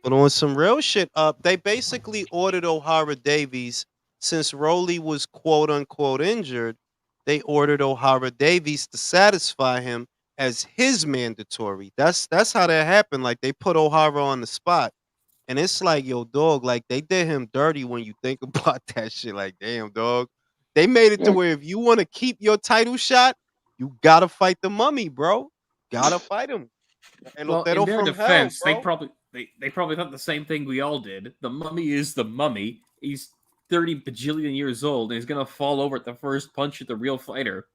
A: But on some real shit, they basically ordered Ohara Davies, since Rolly was quote unquote injured. They ordered Ohara Davies to satisfy him as his mandatory. That's how that happened. Like, they put Ohara on the spot. And it's like, yo, dog, like, they did him dirty when you think about that shit. Like, damn, dog. They made it to where if you want to keep your title shot, you gotta fight the mummy, bro. Gotta fight him.
D: Well, in their defense, they they probably thought the same thing we all did. The mummy is the mummy. He's 30 bajillion years old, and he's gonna fall over at the first punch at the real fighter.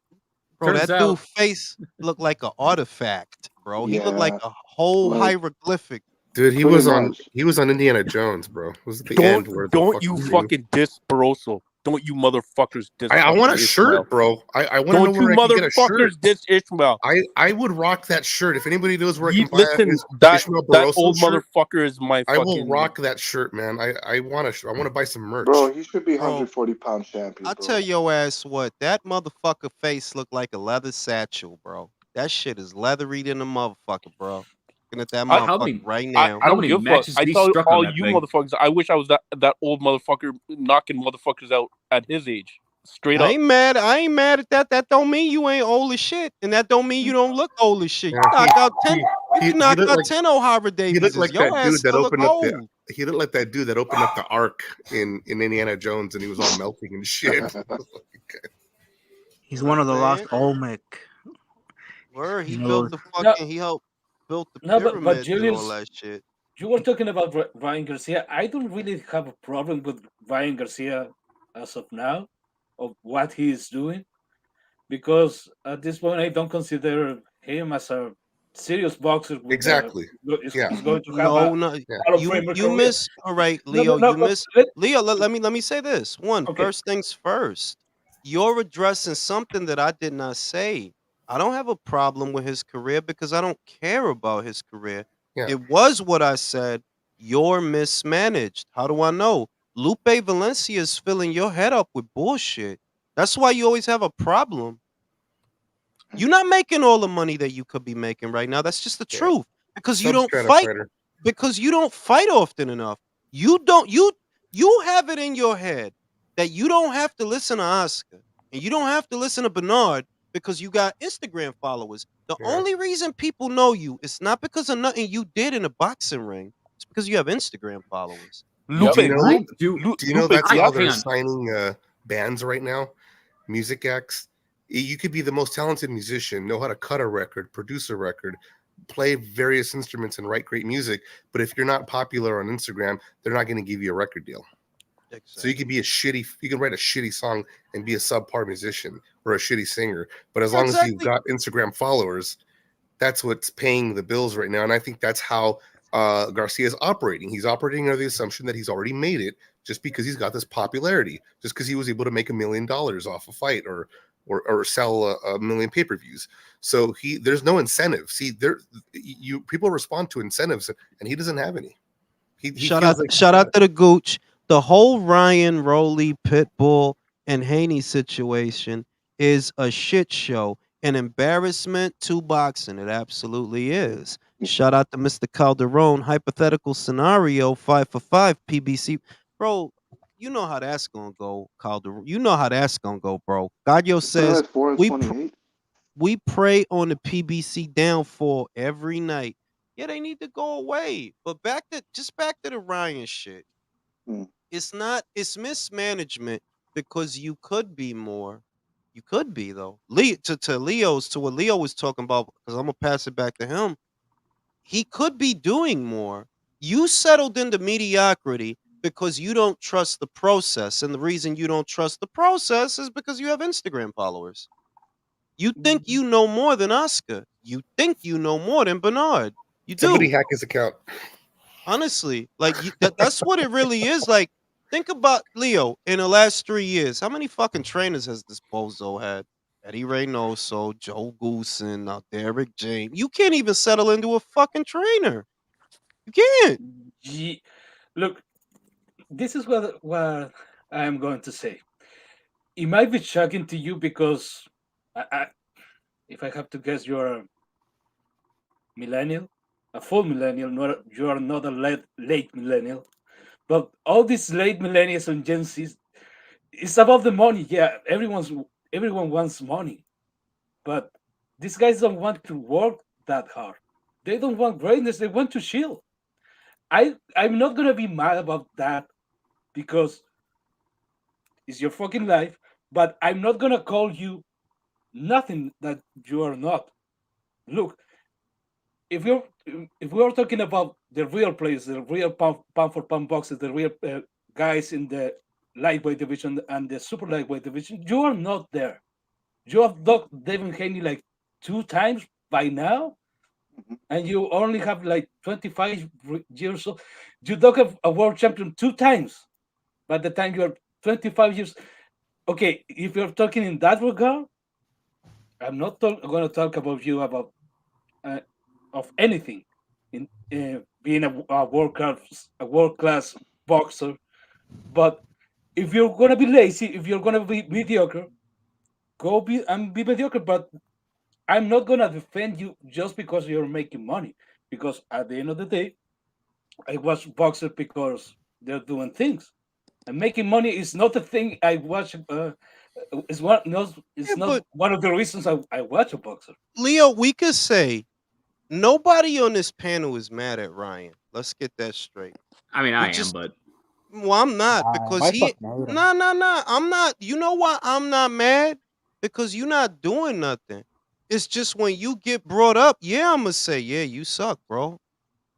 A: Bro,
D: Turns
A: that
D: out,
A: dude face looked like an artifact, bro. He looked like
E: Yeah,
A: a whole
E: like
A: hieroglyphic.
G: Dude, he
E: pretty
G: was on
E: much.
G: Indiana Jones, bro. It was at the end where the
H: Don't
G: fucking
H: you
G: thing.
H: fucking diss Barroso. Don't you motherfuckers diss
G: I want a
H: fucking
G: shirt,
H: Ishmael.
G: bro. I want to know
H: Don't you
G: where I can get a shirt.
H: motherfuckers diss Ishmael.
G: I would rock that shirt. If anybody knows where I can buy
H: Listen,
G: his
H: that
G: Ishmael
H: that
G: Barroso
H: old
G: shirt,
H: motherfucker is my
G: I will
H: fucking.
G: rock that shirt, man. I want to buy some merch.
E: Bro, he should be
A: Bro,
E: 140-pound champion,
A: I
E: bro.
A: tell your ass what, that motherfucker face looked like a leather satchel, bro. That shit is leathery than a motherfucker, bro. Looking at that
H: I-
D: how
A: motherfucker
D: many-
A: right
H: I
A: now.
H: don't
D: many
H: give a fuck.
D: matches
H: I
D: did he
H: tell
D: struck on
H: all
D: that
H: you
D: thing?
H: motherfuckers, I wish I was that old motherfucker knocking motherfuckers out at his age. Straight
A: I
H: up.
A: ain't mad. I ain't mad at that. That don't mean you ain't old as shit, and that don't mean you don't look old as shit. You
G: Yeah,
A: knock out 10. You
G: he
A: can knock
G: looked
A: out
G: like
A: 10 Ohara
G: he
A: Davies.
G: looked like
A: Your
G: that
A: ass
G: dude that
A: still look
G: opened up the
A: old.
G: he looked like that dude that opened up the Ark in Indiana Jones, and he was all melting and shit.
F: He's one of the lost
A: Man,
F: Olmec.
A: word. He
F: You know,
A: built the
I: No,
A: fucking. He helped built the
I: no, but
A: pyramids and all
I: Julius,
A: that shit.
I: you were talking about Ryan Garcia. I don't really have a problem with Ryan Garcia as of now, of what he is doing, because at this point I don't consider him as a serious boxer with
G: Exactly.
I: is
G: Yeah.
I: going to have a
A: No,
G: Yeah.
I: Hall of Famer
A: you
I: career.
A: miss. All right,
I: No,
A: Leo.
I: no,
A: You
I: but
A: miss.
I: let,
A: Leo, let me say this.
I: okay.
A: First things first. You're addressing something that I did not say. I don't have a problem with his career because I don't care about his career.
G: Yeah.
A: It was what I said. You're mismanaged. How do I know? Lupe Valencia is filling your head up with bullshit. That's why you always have a problem. You're not making all the money that you could be making right now. That's just the
G: Yeah.
A: truth. Because you don't
G: Substrata
A: fight.
G: fighter.
A: Because you don't fight often enough. You don't. You have it in your head that you don't have to listen to Oscar and you don't have to listen to Bernard because you got Instagram followers. The
G: Yeah.
A: only reason people know you is not because of nothing you did in a boxing ring. It's because you have Instagram followers.
H: Lupe,
G: Do you know,
D: I do.
G: do you know
H: Lupe,
G: that's
D: I-
G: how
D: hang
G: they're
D: on.
G: signing bands right now? Music acts. You could be the most talented musician, know how to cut a record, produce a record, play various instruments, and write great music. But if you're not popular on Instagram, they're not going to give you a record deal. So you can be you can write a shitty song and be a subpar musician or a shitty singer. But as long as you've got Instagram followers, that's what's paying the bills right now. And I think that's how Garcia is operating. He's operating under the assumption that he's already made it just because he's got this popularity, just because he was able to make $1 million off a fight or sell a million pay-per-views. So there's no incentive. See, people respond to incentives, and he doesn't have any.
A: Shout out to the Gooch. The whole Ryan Rowley Pitbull and Haney situation is a shit show, an embarrassment to boxing. It absolutely is. Shout out to Mr. Calderon. Hypothetical scenario 5 for 5 PBC. Bro, you know how that's gonna go, Calderon. You know how that's gonna go, bro. Gadio says we pray on the PBC downfall every night. Yeah, they need to go away. But back to the Ryan shit. It's mismanagement because you could be more. You could be though. To what Leo was talking about, because I'm gonna pass it back to him. He could be doing more. You settled into mediocrity because you don't trust the process. And the reason you don't trust the process is because you have Instagram followers. You think you know more than Oscar. You think you know more than Bernard. You do.
G: Somebody hack his account.
A: Honestly, like that's what it really is. Like, think about Leo in the last 3 years. How many fucking trainers has this bozo had? Eddie Reynoso, Joe Goosen, Derek James. You can't even settle into a fucking trainer. You can't.
I: Look, this is what I am going to say. It might be shocking to you because, if I have to guess, you're a millennial, a full millennial. You are not a late millennial. But all these late millennials and Gen Zs, it's about the money. Yeah, everyone wants money, but these guys don't want to work that hard. They don't want greatness. They want to chill. I'm not gonna be mad about that because it's your fucking life. But I'm not gonna call you nothing that you are not. Look, if you're if we are talking about the real players, the real pound for pound boxers, the real guys in the lightweight division and the super lightweight division, you are not there. You have knocked Devin Haney like 2 times by now, and you only have like 25 years old. You knocked a world champion 2 times by the time you are 25 years. Okay, if you're talking in that regard, I'm not going to talk about you about of anything in being a world class boxer. But if you're going to be lazy, if you're going to be mediocre, go be and be mediocre. But I'm not going to defend you just because you're making money. Because at the end of the day, I watch boxers because they're doing things. And making money is not the thing I watch. It's one. No, it's not one of the reasons I watch a boxer.
A: Leo, we could say nobody on this panel is mad at Ryan. Let's get that straight.
D: I mean, I am, but
A: well, I'm not because he. No. I'm not. You know why I'm not mad? Because you're not doing nothing. It's just when you get brought up, yeah, I'm gonna say, yeah, you suck, bro.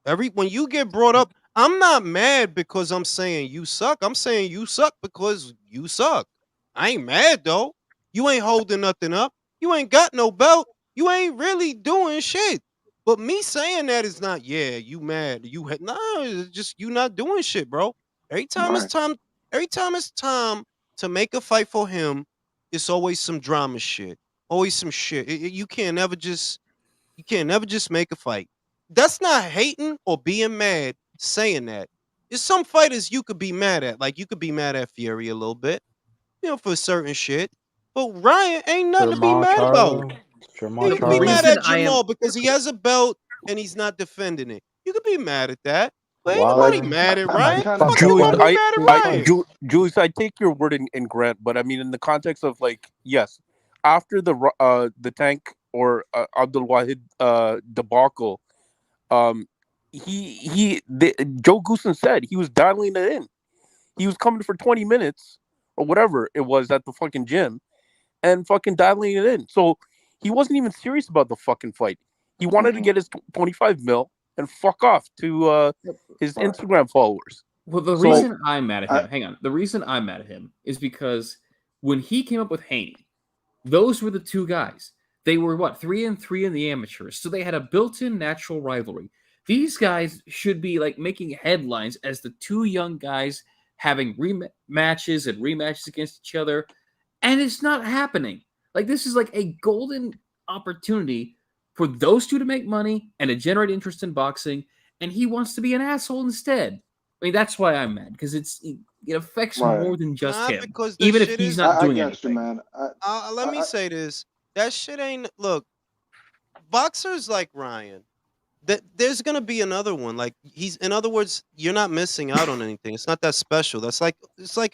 A: When you get brought up, I'm not mad because I'm saying you suck. I'm saying you suck because you suck. I ain't mad though. You ain't holding nothing up. You ain't got no belt. You ain't really doing shit. But me saying that is not, yeah, you mad. No, it's just you not doing shit, bro. Every time it's time to make a fight for him, it's always some drama shit. Always some shit. You can't never just make a fight. That's not hating or being mad saying that. There's some fighters you could be mad at. Like you could be mad at Fury a little bit, for certain shit. But Ryan ain't nothing to be mad about. Yeah, you could be mad at Jamal because he has a belt and he's not defending it. You could be mad at that. But ain't nobody mad at Ryan.
H: Julius, I take your word in Grant, but I mean in the context of like, yes, after the Tank or Abdul Wahid debacle, Joe Goosen said he was dialing it in. He was coming for 20 minutes or whatever it was at the fucking gym and fucking dialing it in. So he wasn't even serious about the fucking fight. He wanted to get his 25 mil and fuck off to his Instagram followers.
D: Well, the reason I'm mad at him, the reason I'm mad at him is because when he came up with Haney, those were the two guys. They were 3-3 in the amateurs, so they had a built-in natural rivalry. These guys should be like making headlines as the two young guys having rematches and rematches against each other, and it's not happening. Like this is like a golden opportunity for those two to make money and to generate interest in boxing, and he wants to be an asshole instead. I mean, that's why I'm mad because it affects more than just him, even if he's not doing anything.
E: Man.
A: Let me say this: that shit ain't look. Boxers like Ryan, there's gonna be another one. Like in other words, you're not missing out on anything. It's not that special. It's like it's like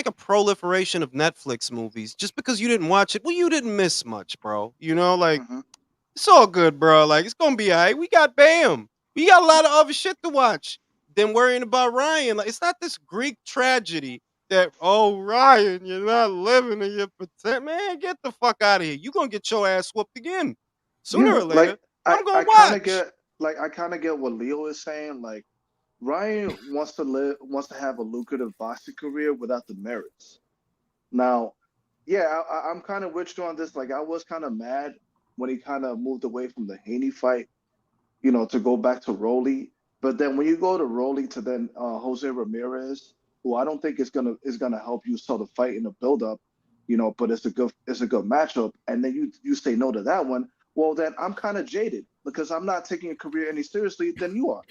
A: a proliferation of Netflix movies. Just because you didn't watch it, well, you didn't miss much, bro. It's all good, bro. Like it's gonna be all right. We got Bam. We got a lot of other shit to watch than worrying about Ryan. Like it's not this Greek tragedy that Ryan, you're not living and you're pretend. Man, get the fuck out of here. You gonna get your ass whooped again sooner or later. I'm gonna watch.
E: I kind of get what Leo is saying. Like Ryan wants to have a lucrative boxing career without the merits. Now, yeah, I'm kind of with you on this. Like I was kind of mad when he kind of moved away from the Haney fight, to go back to Rolly. But then when you go to Rolly to then Jose Ramirez, who I don't think is gonna help you sell the fight in the build-up, but it's a good matchup, and then you say no to that one. Well, then I'm kind of jaded because I'm not taking a career any seriously than you are.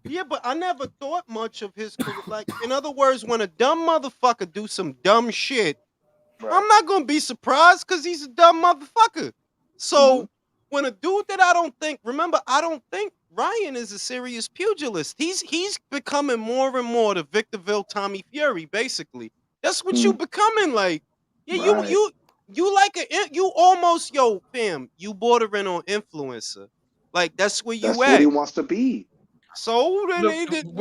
A: Yeah, but I never thought much of his career. Like, in other words, when a dumb motherfucker do some dumb shit, I'm not gonna be surprised because he's a dumb motherfucker. So when a dude that I don't think Ryan is a serious pugilist. He's becoming more and more the Victorville Tommy Fury, basically. That's what you becoming like. Yeah, you like you almost fam. You bordering on influencer. Like that's where you
E: that's
A: at.
E: What he wants to be.
A: So then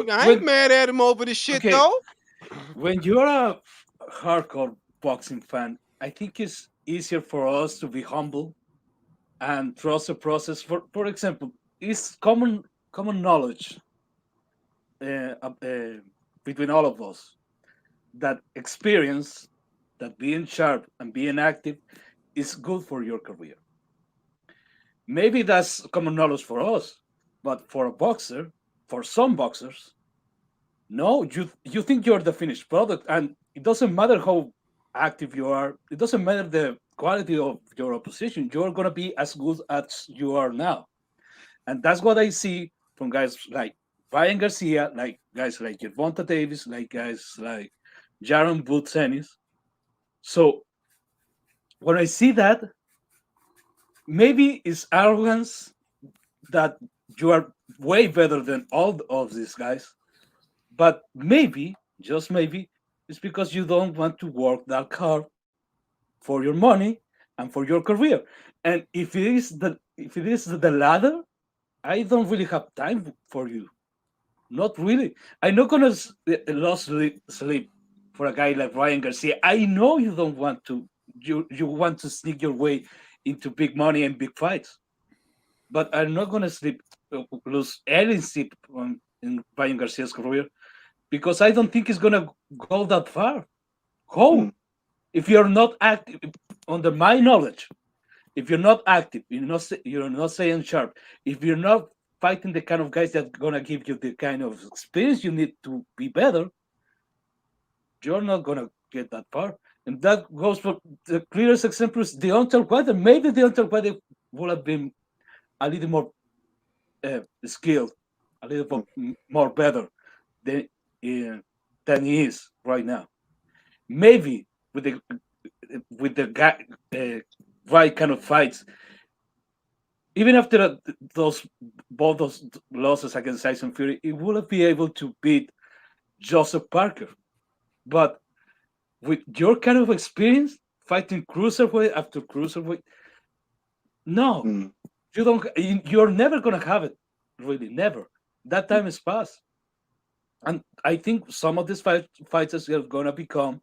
A: I ain't mad at him over this shit though.
I: When you're a hardcore boxing fan, I think it's easier for us to be humble and trust the process. For example, it's common knowledge uh, uh, uh, between all of us that experience, that being sharp and being active is good for your career. Maybe that's common knowledge for us, but for a boxer, for some boxers, no, you think you're the finished product, and it doesn't matter how active you are. It doesn't matter the quality of your opposition. You're gonna be as good as you are now, and that's what I see from guys like Ryan Garcia, like guys like Gervonta Davies, like guys like Jaron Boots Ennis. So when I see that, maybe it's arrogance that you are way better than all of these guys, but maybe, just maybe, it's because you don't want to work that hard for your money and for your career. And if it is the latter, I don't really have time for you. Not really. I'm not gonna lose sleep for a guy like Ryan Garcia. I know you don't want to. You want to sneak your way into big money and big fights, but I'm not gonna lose any sleep in Ryan Garcia's career because I don't think it's gonna go that far. How? If you're not active, under my knowledge, if you're not active, you're not staying sharp. If you're not fighting the kind of guys that gonna give you the kind of experience you need to be better, you're not gonna get that far. And that goes for the clearest example is Deontay Wilder. Maybe Deontay Wilder would have been a little more skilled, a little more better than he is right now. Maybe with the guy, right kind of fights, even after both those losses against Tyson Fury, he wouldn't be able to beat Joseph Parker. But with your kind of experience fighting cruiserweight after cruiserweight, no, you don't. You're never gonna have it. Really, never. That time is past. And I think some of these fighters are gonna become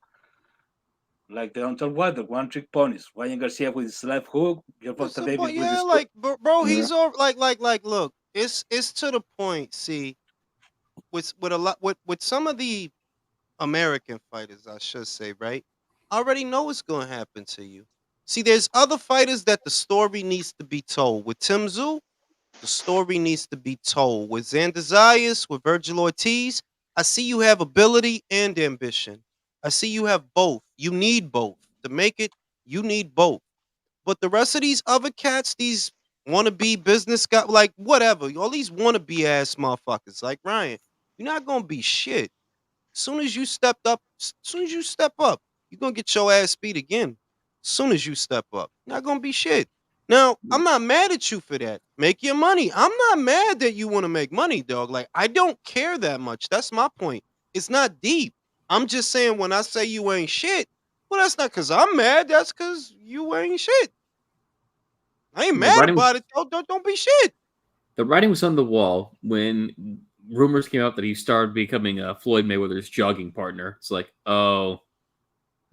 I: like the Deontay Wilder, one-trick ponies. Ryan Garcia with his left hook, Gervonta Davis with his
A: like, bro, he's all like. Look, it's to the point. See, with a lot with some of the American fighters, I should say, right? I already know what's going to happen to you. See, there's other fighters that the story needs to be told. With Tim Tszyu, the story needs to be told. With Xander Zayas, with Virgil Ortiz, I see you have ability and ambition. I see you have both. You need both. To make it, you need both. But the rest of these other cats, these wannabe business guys, like whatever, all these wannabe ass motherfuckers, like Ryan, you're not going to be shit. Soon as you step up, you're gonna get your ass beat again. Soon as you step up, not gonna be shit. Now, I'm not mad at you for that. Make your money. I'm not mad that you want to make money, dog. Like, I don't care that much. That's my point. It's not deep. I'm just saying when I say you ain't shit, well, that's not because I'm mad. That's because you ain't shit. I ain't mad about it, though. Don't be shit.
D: The writing was on the wall when rumors came out that he started becoming Floyd Mayweather's jogging partner. It's like, oh,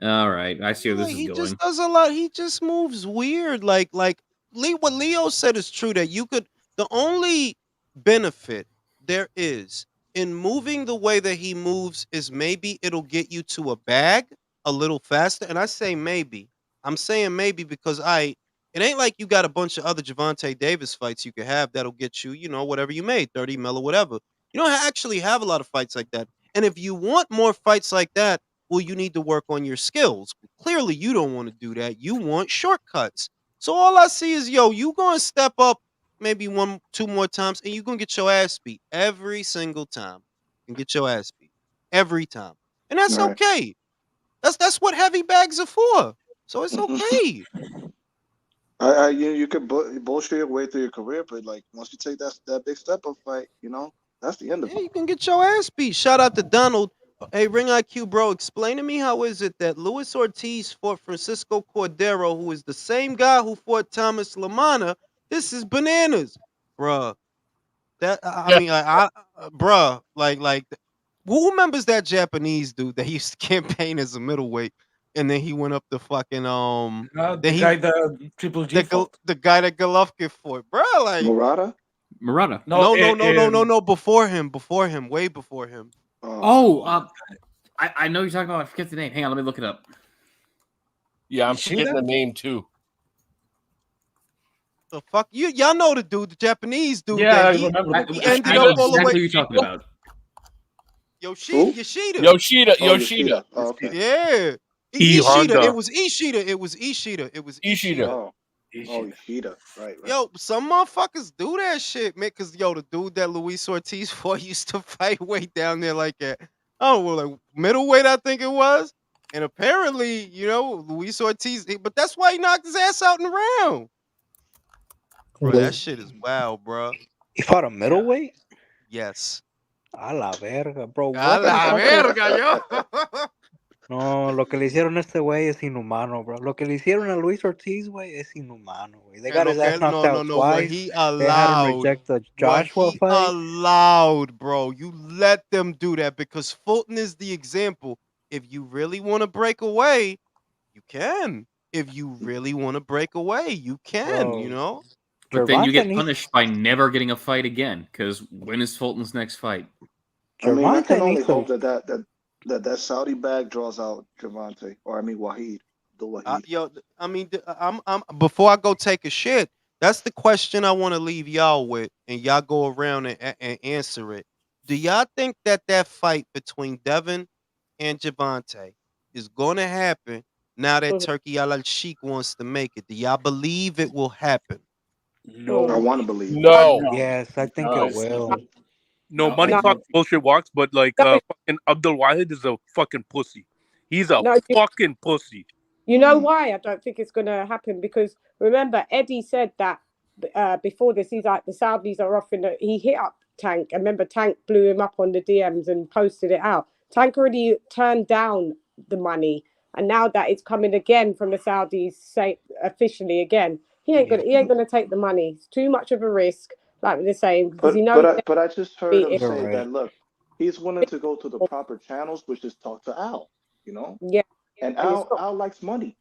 D: all right, I see where this is
A: He
D: going.
A: just does a lot. He just moves weird. Like what Leo said is true. That you could. The only benefit there is in moving the way that he moves is maybe it'll get you to a bag a little faster. And I say maybe. I'm saying maybe because it ain't like you got a bunch of other Javante Davis fights you could have that'll get you, whatever you made, 30 mil or whatever. You don't actually have a lot of fights like that. And if you want more fights like that, well, you need to work on your skills. Clearly, you don't want to do that. You want shortcuts. So all I see is, you gonna step up maybe 1, 2 more times, and you gonna get your ass beat every single time. And get your ass beat every time, and that's okay. That's what heavy bags are for. So it's okay.
E: You could bullshit your way through your career, but like once you take that big step up fight, that's the end of it.
A: You can get your ass beat. Shout out to Donald. Hey, Ring IQ, bro, explain to me how is it that Luis Ortiz fought Francisco Cordero, who is the same guy who fought Thomas Lamana? This is bananas, bruh. That I mean, bruh, like, who remembers that Japanese dude that used to campaign as a middleweight and then he went up to fucking
I: No,
A: then
I: the
A: he
I: guy that Triple G fought.
A: the guy that Golovkin fought, bro. Like
E: Murata?
D: Murata.
A: No. Before him, way before him.
D: I know you're talking about. I forget the name. Hang on, let me look it up.
C: Yeah, I'm forgetting the name too.
A: The fuck y'all know the dude, the Japanese dude.
I: Yeah,
A: that
I: I remember.
A: He ended up all the way.
D: Exactly what you're talking about.
A: Yoshida.
C: Yoshida.
E: Oh, okay.
A: Yeah.
G: Ishida.
A: It was Ishida.
E: Oh, Ishida. Right.
A: Yo, some motherfuckers do that shit, man. Cause the dude that Luis Ortiz fought used to fight way down there like at like middleweight, I think it was. And apparently, Luis Ortiz, but that's why he knocked his ass out in the round. Bro, that shit is wild, bro.
F: He fought a middleweight?
A: Yes.
F: A la verga, bro.
A: A la verga, yo.
F: No, lo que le hicieron a este güey es inhumano, bro. Lo que le hicieron a Luis Ortiz, güey, es inhumano, güey. They got his ass knocked out twice.
A: What he allowed,
F: they had him reject the Joshua fight.
A: Allowed, bro. You let them do that because Fulton is the example. If you really want to break away, you can. If you really want to break away, you can,
D: But then you get punished by never getting a fight again, because when is Fulton's next fight?
E: I mean, I can only hope that Saudi bag draws out Gervonta, Wahid.
A: I'm before I go take a shit, that's the question I want to leave y'all with, and y'all go around and answer it. Do y'all think that fight between Devin and Gervonta is going to happen now that Turkey Al-Sheikh wants to make it? Do y'all believe it will happen?
E: No, I want to believe.
C: No.
F: Yes, I think it will.
H: No, money talks, bullshit walks, but fucking Abdul Wahid is a fucking pussy. He's a fucking pussy.
B: You know why I don't think it's going to happen? Because remember, Eddie said that before this, he's like, the Saudis are offering he hit up Tank. And remember, Tank blew him up on the DMs and posted it out. Tank already turned down the money. And now that it's coming again from the Saudis, say officially again, he ain't gonna take the money. It's too much of a risk, like they're saying, because
E: But I just heard him say that. Look, he's willing to go to the proper channels, which is talk to Al.
B: Yeah.
E: And Al likes money,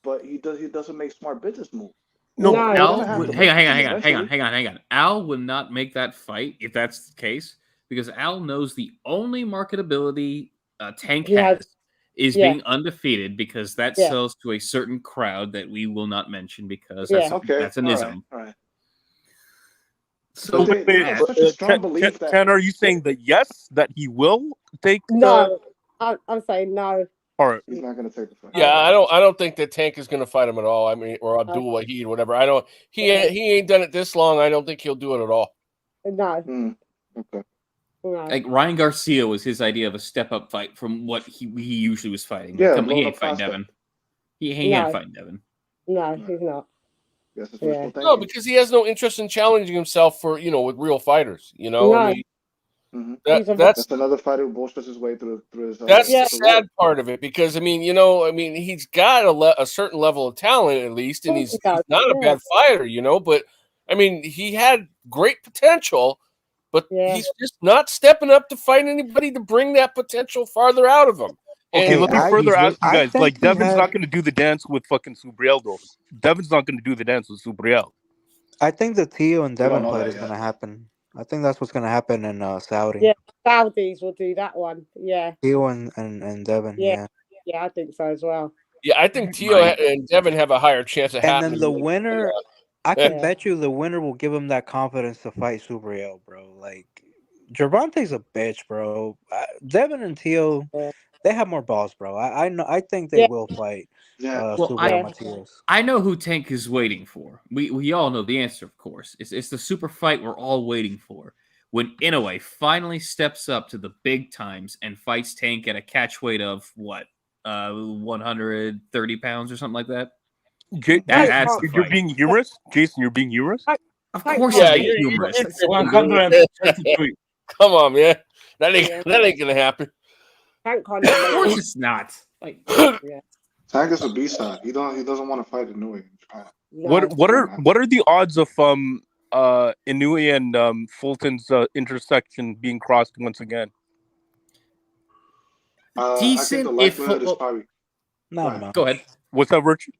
E: but he doesn't make smart business moves.
D: No, Al. Hang on. Al would not make that fight if that's the case, because Al knows the only marketability Tank has is being undefeated, because that sells to a certain crowd that we will not mention because that's an ism.
E: All right.
H: So,
E: such a strong belief that.
H: Ken, are you saying that yes, that he will take?
B: No, I'm saying no.
H: All right,
E: he's not going to take the fight.
C: Yeah, I don't think that Tank is going to fight him at all. I mean, or Abdul Wahid, whatever. I don't. He ain't done it this long. I don't think he'll do it at all.
B: No.
E: Okay.
D: Like Ryan Garcia was his idea of a step-up fight from what he usually was fighting.
E: Yeah,
D: he ain't fighting Devin. He ain't fighting Devin.
B: No, he's not.
C: No, because he has no interest in challenging himself for with real fighters.
B: No.
C: I mean, that's
E: another fighter who bullshits his way through his.
C: That's the sad part of it, because he's got a certain level of talent at least, and he's not a bad fighter, But I mean, he had great potential. But he's just not stepping up to fight anybody to bring that potential farther out of him.
H: Okay, let me further ask you guys. Like, Devin's not going to do the dance with fucking Subriel, though. Devin's not going to do the dance with Subriel.
F: I think the Tio and Devin fight is going to happen. I think that's what's going to happen in Saudi.
B: Yeah, Saudis will do that one. Yeah.
F: Tio and Devin. Yeah,
B: I think so as well.
C: Yeah, I think Tio and Devin have a higher chance of happening.
F: And then the winner. I can bet you the winner will give him that confidence to fight Subriel, bro. Like, Gervonta's a bitch, bro. Devin and Tio, they have more balls, bro. I think they will fight Subriel Matias.
D: I know who Tank is waiting for. We all know the answer, of course. It's the super fight we're all waiting for. When Inoue finally steps up to the big times and fights Tank at a catch weight of, 130 pounds or something like that?
H: You're being humorous, Jason. You're being humorous.
D: Of course, you're humorous.
I: 123.
C: Come on, man. That ain't gonna happen.
B: Tank
D: of course, it's not.
E: Tank is a B-side. He doesn't want to fight Inoue.
H: What are the odds of Inoue and Fulton's intersection being crossed once again?
D: Decent.
E: I think the likelihood is probably.
F: No.
D: Go ahead.
H: What's up, Virtue?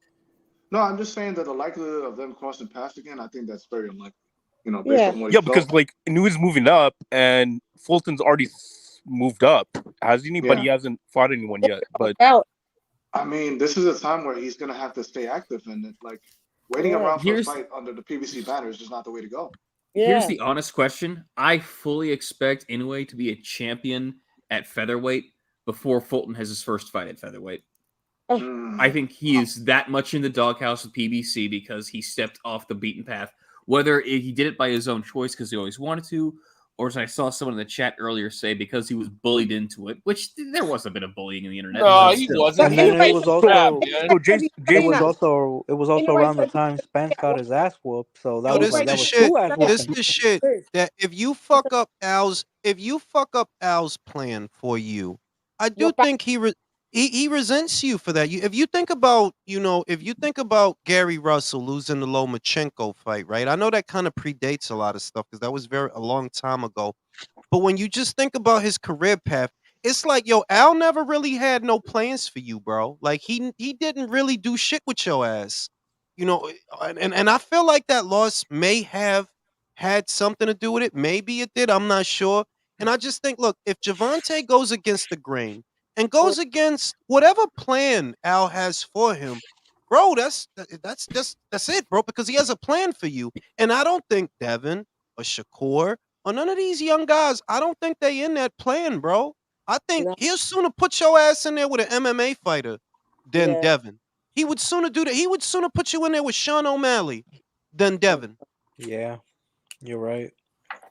E: No, I'm just saying that the likelihood of them crossing paths again, I think that's very unlikely. Based on what he
H: because like Nu's moving up and Fulton's already moved up. Hasn't he? But he hasn't fought anyone yet. But
E: I mean, this is a time where he's gonna have to stay active, and waiting around for a fight under the PBC banner is just not the way to go.
D: Here's the honest question. I fully expect Inoue to be a champion at featherweight before Fulton has his first fight at featherweight. I think he is that much in the doghouse with PBC because he stepped off the beaten path. Whether he did it by his own choice because he always wanted to, or as I saw someone in the chat earlier say, because he was bullied into it, which there was a bit of bullying in the internet.
C: No, he wasn't.
F: And then it was also it was also around the time Spence got his ass whooped. So that was like two ass whoopings.
A: This is the shit that if you fuck up Al's plan for you, I do think he resents you for that. If you think about Gary Russell losing the Lomachenko fight, right? I know that kind of predates a lot of stuff because that was a long time ago. But when you just think about his career path, it's like, yo, Al never really had no plans for you, bro. Like he didn't really do shit with your ass, and I feel like that loss may have had something to do with it. Maybe it did. I'm not sure. And I just think, look, if Gervonta goes against the grain and goes against whatever plan Al has for him, bro, that's it, bro, because he has a plan for you. And I don't think Devin or Shakur or none of these young guys, I don't think they in that plan, bro. I think he'll sooner put your ass in there with an MMA fighter than Devin. He would sooner do that. He would sooner put you in there with Sean O'Malley than Devin.
F: Yeah, you're right.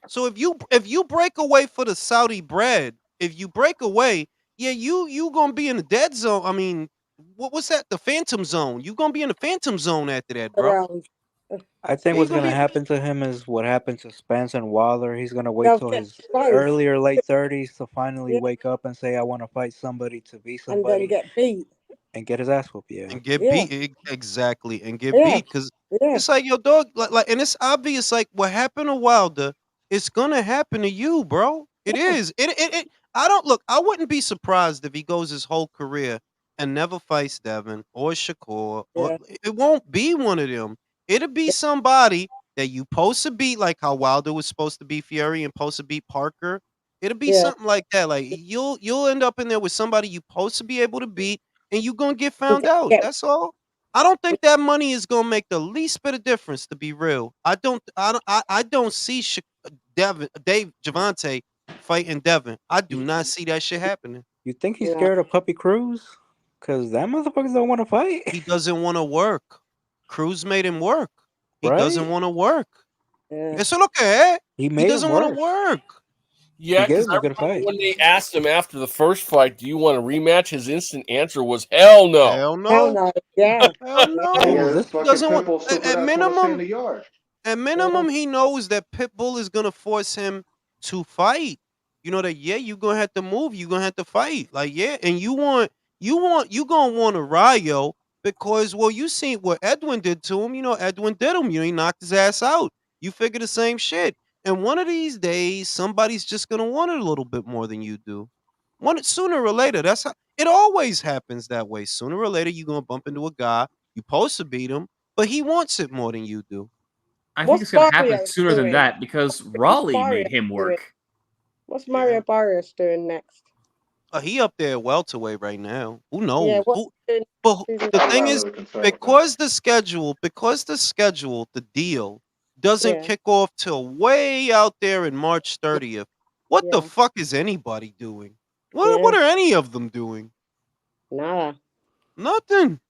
A: So if you break away for the Saudi bread, if you break away, you gonna be in the dead zone. I mean, what's that? The phantom zone. You gonna be in the phantom zone after that, bro.
F: I think what's gonna happen to him is what happened to Spence and Wilder. He's gonna wait till his early or late 30s to finally wake up and say, "I want to fight somebody to be somebody,"
B: and then get beat
F: and get his ass whooped.
A: And get beat exactly, and get beat because it's like, yo, dog, like, and it's obvious, like what happened to Wilder, it's gonna happen to you, bro. It is. It. I don't look. I wouldn't be surprised if he goes his whole career and never fights Devin or Shakur. Or it won't be one of them. It'll be somebody that you supposed to beat, like how Wilder was supposed to beat Fury and supposed to beat Parker. It'll be something like that. Like you'll end up in there with somebody you supposed to be able to beat, and you gonna get found out. That's all. I don't think that money is gonna make the least bit of difference. To be real, I don't see Gervonta fighting Devin. I do not see that shit happening.
F: You think he's scared of Puppy Cruz? Because that motherfucker don't want to fight.
A: He doesn't want to work. Cruz made him work. He doesn't want to work. Eso lo que es. He doesn't want to work.
C: Yeah, because I remember when they asked him after the first fight, "Do you want a rematch?" His instant answer was, "Hell no."
A: Hell no.
B: Hell no. Yeah.
A: Hell no.
E: This
A: doesn't want. At
E: minimum,
A: minimum, he knows that Pitbull is gonna force him to fight. You know that you're gonna have to move. You're gonna have to fight. Like and you gonna want a Rayo because you seen what Edwin did to him. Edwin did him. He knocked his ass out. You figure the same shit. And one of these days, somebody's just gonna want it a little bit more than you do. Sooner or later. That's how it always happens that way. Sooner or later, you're gonna bump into a guy you supposed to beat him, but he wants it more than you do.
D: I think it's gonna happen sooner than that because Raleigh made him work.
B: What's Mario Barrios doing next?
A: He up there welterweight right now. Who knows?
B: Yeah,
A: but the thing is, because the schedule, the deal doesn't kick off till way out there in March 30th. What the fuck is anybody doing? What are any of them doing?
B: Nada.
A: Nothing.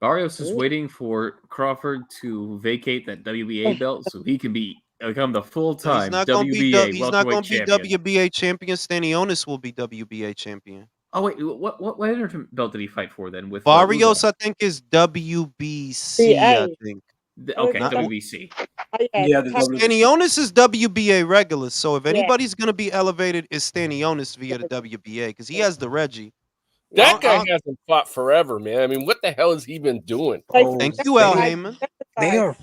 D: Barrios is waiting for Crawford to vacate that WBA belt so he can become the full-time WBA
A: He's not going to be WBA champion. Stanonis will be WBA champion.
D: Oh wait, what belt did he fight for then? With
A: Barrios, I think is WBC. I think.
D: Okay, WBC.
I: Yeah,
A: Stanonis is WBA regular. So if anybody's going to be elevated, it's Stanonis via the WBA because he has the Reggie.
C: That guy hasn't fought forever, man. I mean, what the hell has he been doing?
A: Thank you, Al Haymon.
F: They are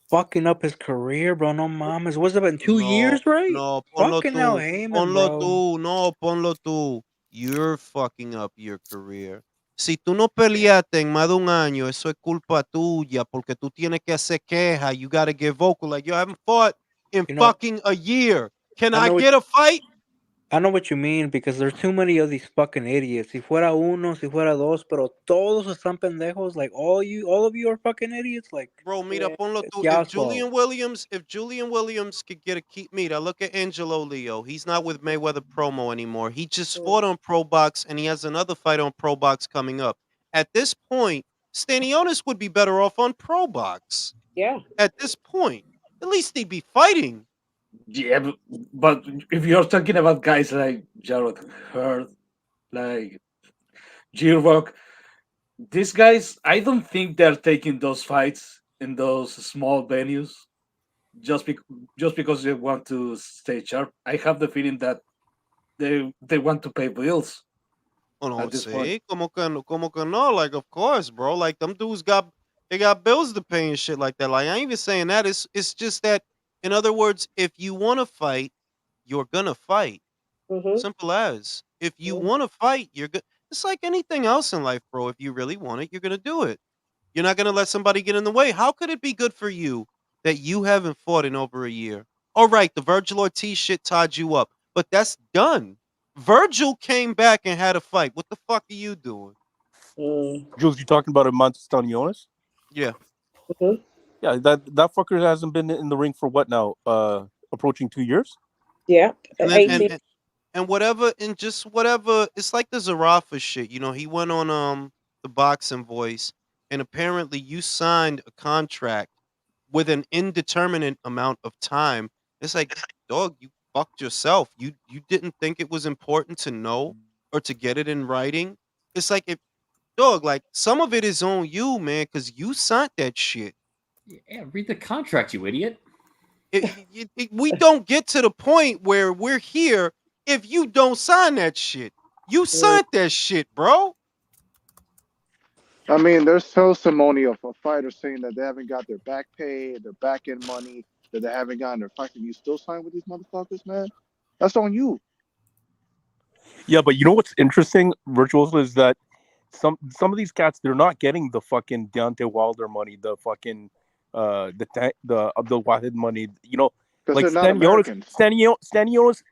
F: fucking up his career, bro. No mames. What's it been 2 years, right?
A: No,
F: fucking Al Haymon, bro.
A: Ponlo tú. You're fucking up your career. si tú no peleaste en más de un año, eso es culpa tuya, porque tú tienes que hacer queja. You gotta get vocal. Like, yo, I haven't fought in fucking a year. Can I get a fight?
F: I know what you mean, because there's too many of these fucking idiots. Si fuera uno, si fuera dos, pero todos están pendejos. Like, all of you are fucking idiots. Like,
A: bro, mira, ponlo tú. If Julian Williams could get a keep, mira, look at Angelo Leo. He's not with Mayweather promo anymore. He just fought on Pro Box, and he has another fight on Pro Box coming up. At this point, Stanonis would be better off on Pro Box.
B: Yeah.
A: At this point, at least he'd be fighting.
I: Yeah, but if you're talking about guys like Jared Hearn, like G-Rock, these guys, I don't think they're taking those fights in those small venues just because they want to stay sharp. I have the feeling that they want to pay bills.
A: Oh no, see, como que no, like of course, bro. Like them dudes got bills to pay and shit like that. Like I ain't even saying that. It's just that, in other words, if you want to fight, you're gonna fight. Simple as. If you want to fight, you're good. It's like anything else in life, bro. If you really want it, you're gonna do it. You're not gonna let somebody get in the way. How could it be good for you that you haven't fought in over a year? All right, the Virgil Ortiz shit tied you up, but that's done. Virgil came back and had a fight. What the fuck are you doing?
H: Jules, you talking about Stanonis?
A: Yeah.
H: Yeah, that fucker hasn't been in the ring for what now? Approaching 2 years?
B: Yeah.
A: And whatever, and just whatever, it's like the Zarafa shit. You know, he went on the Boxing Voice, and apparently you signed a contract with an indeterminate amount of time. It's like, dog, you fucked yourself. You didn't think it was important to know or to get it in writing. It's like, if dog, like some of it is on you, man, because you signed that shit.
D: Yeah, read the contract, you idiot.
A: We don't get to the point where we're here if you don't sign that shit. You signed that shit, bro.
E: I mean, there's testimony of fighters saying that they haven't got their back pay, their back end money, that they haven't gotten their fights, and you still sign with these motherfuckers, man? That's on you.
H: Yeah, but you know what's interesting, Virtuals, is that some of these cats, they're not getting the fucking Deontay Wilder money, the fucking the Abdul Wahid money. You know, like Stanonis,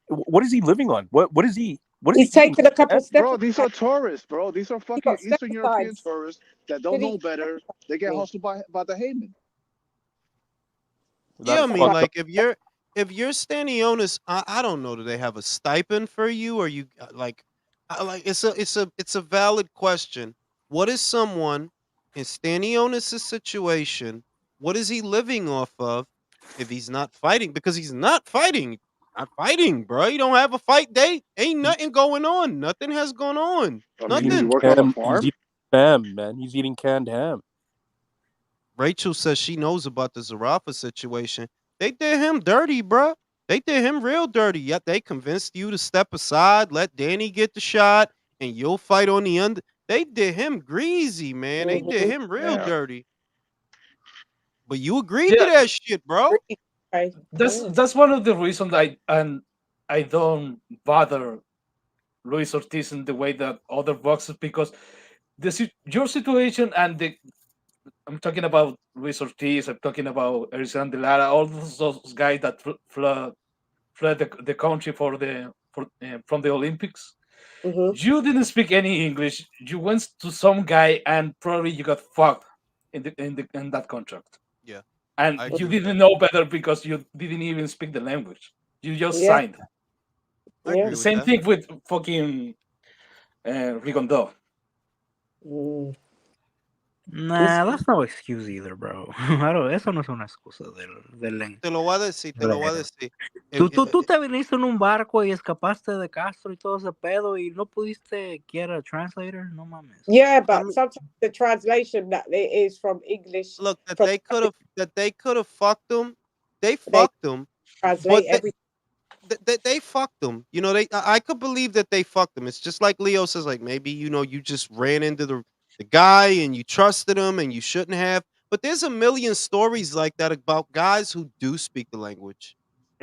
H: what is he living on? What is he? What is
B: He's taking a couple steps.
E: Bro, these are tourists, bro. These are fucking Eastern European tourists that don't know better. They get hustled by the Haymon.
A: Yeah, I mean, like if you're Stanonis, I don't know. Do they have a stipend for you, or you like it's a valid question. What is someone in Stanonis' situation? What is he living off of if he's not fighting? Because he's not fighting. Not fighting, bro. You don't have a fight date. Ain't nothing going on. Nothing has gone on. Nothing.
H: He's working on a farm? He's eating ham, man. He's eating canned ham.
A: Rachel says she knows about the Zarafa situation. They did him dirty, bro. They did him real dirty. Yet they convinced you to step aside, let Danny get the shot, and you'll fight on the under. They did him greasy, man. They did him real dirty. But you agreed to that shit, bro.
I: That's one of the reasons I don't bother Luis Ortiz in the way that other boxers, because your situation and I'm talking about Luis Ortiz, I'm talking about Erizan De Lara, all those guys that fled the country from the Olympics. You didn't speak any English. You went to some guy and probably you got fucked in that contract.
A: Yeah.
I: And you didn't know better because you didn't even speak the language. You just signed. The same thing with fucking Rigondo.
F: Nah, that's no excuse either, bro. Eso no es una excusa del
A: Te lo voy a decir, te lo voy a decir.
F: Tú te viniste en un barco y escapaste de Castro y todo ese pedo y no pudiste get a translator, no mames.
B: Yeah, but sometimes the translation that it is from English.
A: Look, they could have fucked them. They fucked them.
B: Translate everything.
A: They fucked them. You know, I could believe that they fucked them. It's just like Leo says, like maybe you just ran into the guy and you trusted him and you shouldn't have. But there's a million stories like that about guys who do speak the language.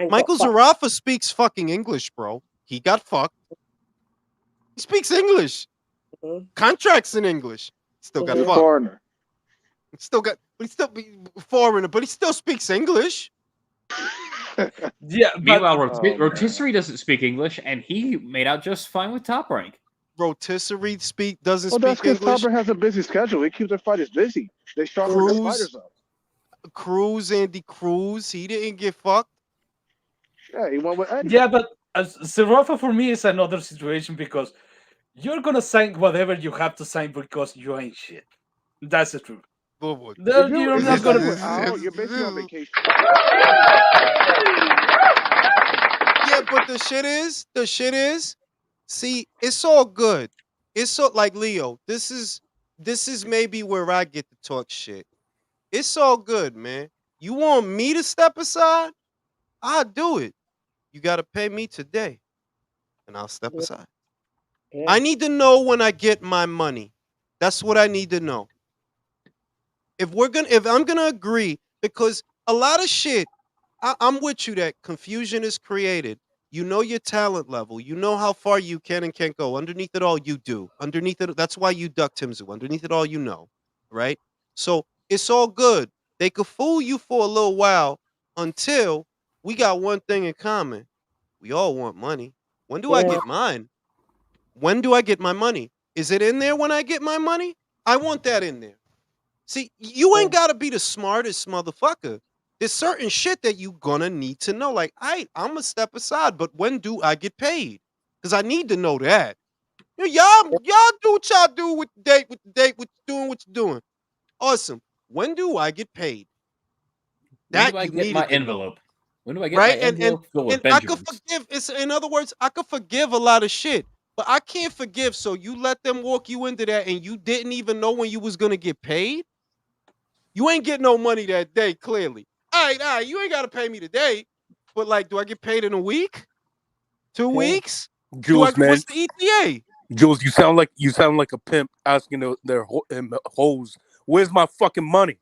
A: Michael Zarafa speaks fucking English, bro. He got fucked. He speaks English. Contracts in English. Still got fucked.
E: Foreigner.
A: But he still be foreigner, but he still speaks English.
I: Yeah.
D: Meanwhile, Rotisserie doesn't speak English, and he made out just fine with Top Rank.
A: Rotisserie doesn't
E: Well,
A: speak
E: that's because
A: English.
E: Top Rank has a busy schedule. He keeps their fighters busy. They sharpen their fighters up.
A: Andy Cruz, he didn't get fucked.
E: Yeah, he went with Eddie.
I: Yeah, but Zarafa for me is another situation because you're gonna sign whatever you have to sign because you ain't shit. That's the truth.
E: You're
I: not
E: gonna
I: gonna.
E: with Al, you're basically on vacation.
A: Yeah, but the shit is, see, it's all good. It's so like Leo. This is maybe where I get to talk shit. It's all good, man. You want me to step aside? I'll do it. You gotta pay me today, and I'll step aside.
B: Yeah.
A: I need to know when I get my money. That's what I need to know. If I'm gonna agree, because a lot of shit, I'm with you that confusion is created. You know your talent level. You know how far you can and can't go. Underneath it all, you do. Underneath it, that's why you duck Timzu. Underneath it all, you know, right? So it's all good. They could fool you for a little while until we got one thing in common. We all want money. When do I get mine? When do I get my money? Is it in there when I get my money? I want that in there. See, you ain't got to be the smartest motherfucker. There's certain shit that you gonna need to know. Like, I'm gonna step aside, but when do I get paid? Because I need to know that. You know, y'all do what y'all do with the date, with doing what you're doing. Awesome. When do I get paid?
D: When do I get my envelope? When do I get my envelope filled with
A: I could
D: Benjamins?
A: forgive. In other words, I could forgive a lot of shit, but I can't forgive. So you let them walk you into that, and you didn't even know when you was gonna get paid. You ain't getting no money that day, clearly. All right, you ain't got to pay me today. But, like, do I get paid in a week? 2 weeks?
H: Jules, man.
A: What's the ETA?
H: Jules, you sound like a pimp asking their hoes, where's my fucking money?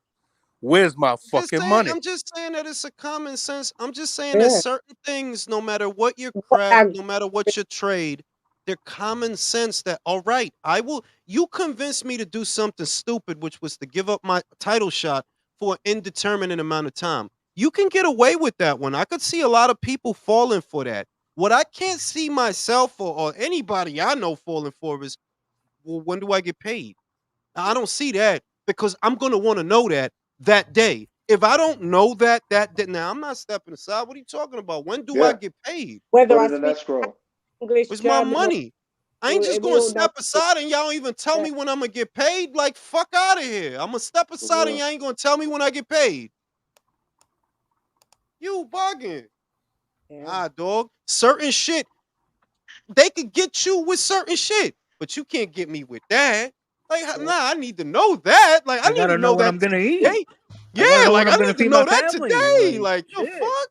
H: Where's my fucking money?
A: I'm just saying that it's a common sense. I'm just saying that certain things, no matter what your craft, no matter what your trade, they're common sense that, all right, you convinced me to do something stupid, which was to give up my title shot for an indeterminate amount of time. You can get away with that one. I could see a lot of people falling for that. What I can't see myself or anybody I know falling for is, well, when do I get paid? Now, I don't see that because I'm going to want to know that day. If I don't know that day, now I'm not stepping aside. What are you talking about? When do I get paid?
B: Whether I
E: Put it in escrow.
B: English,
A: Where's my
B: German,
A: money? I ain't just
B: we
A: going to
B: all know.
A: step aside and y'all don't even tell me when I'm going to get paid. Like, fuck out of here. I'm going to step aside and y'all ain't going to tell me when I get paid. You bugging. Dog. Certain shit, they could get you with certain shit, but you can't get me with that. Like, nah, I need to know that. Like, I need
F: gotta
A: to know
F: what
A: that
F: I'm gonna eat.
A: today. Yeah, like, I need to know that
F: family.
A: today. Like, the fuck?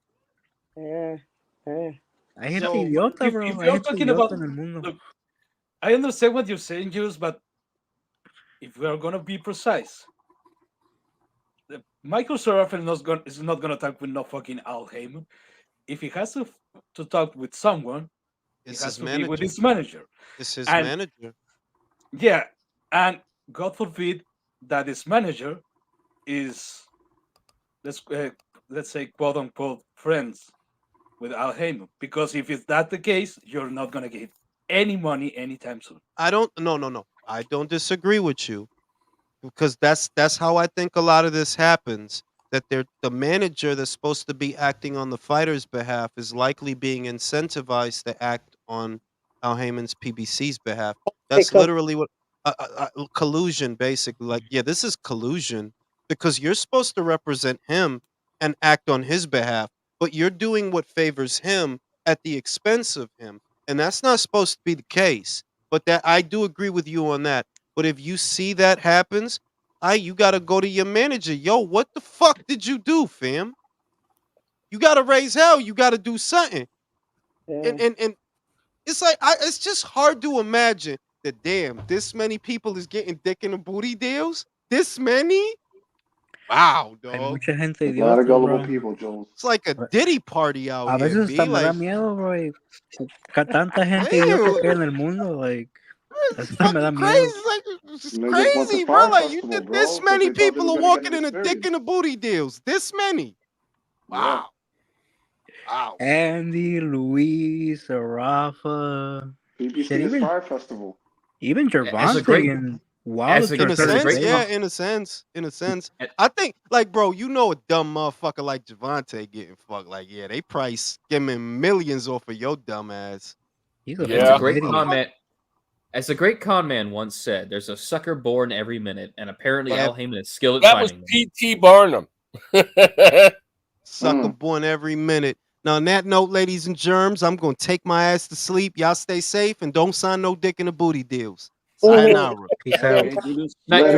B: Yeah.
F: Hay gente idiota, bro.
I: If
F: Hay
I: you're
F: gente
I: talking
F: idiota
I: about,
F: en el mundo.
I: look, I understand what you're saying, Jules, but if we are gonna be precise, Michael Zarafa is not gonna talk with no fucking Al Haymon. If he has to talk with someone, it has to be with his manager.
A: It's his manager.
I: Yeah, and God forbid that his manager is, let's say, quote unquote, friends with Al Haymon. Because if it's that the case, you're not gonna get any money anytime soon.
A: No. I don't disagree with you. Because that's how I think a lot of this happens. That the manager that's supposed to be acting on the fighter's behalf is likely being incentivized to act on Al Haymon's PBC's behalf. That's literally what collusion, basically. Like, yeah, this is collusion because you're supposed to represent him and act on his behalf, but you're doing what favors him at the expense of him, and that's not supposed to be the case. But that I do agree with you on that. But if you see that happens, you gotta go to your manager. Yo, what the fuck did you do, fam? You gotta raise hell. You gotta do something. And it's like it's just hard to imagine that. Damn, this many people is getting dick in the booty deals. This many? Wow,
F: Hay
A: dog.
F: mucha gente
E: A lot of
F: idiota,
E: gullible
F: bro.
E: people, Jules.
A: It's like a Diddy party out
F: A
A: here.
F: veces hasta me da
A: Like,
F: miedo, bro. Tanta gente idiota que hay en el mundo, like.
A: It's fucking crazy. Like, it's crazy, bro. Like, you did this many people are walking in a dick in the booty deals. This many. Wow. Wow.
F: Andy, Luis, Zarafa.
E: PBC is Fire Festival.
F: Even Gervonta and Wallace.
A: In a sense, yeah, in a sense. I think, like, bro, you know a dumb motherfucker like Gervonta getting fucked. Like, yeah, they price skimming millions off of your dumb ass.
D: It's a great con man. As a great con man once said, there's a sucker born every minute, and apparently Al Haymon is skilled at finding them.
C: That was P.T. Barnum.
A: Sucker born every minute. Now, on that note, ladies and germs, I'm going to take my ass to sleep. Y'all stay safe and don't sign no dick in the booty deals. Sayonara.
F: Peace out.
D: Night,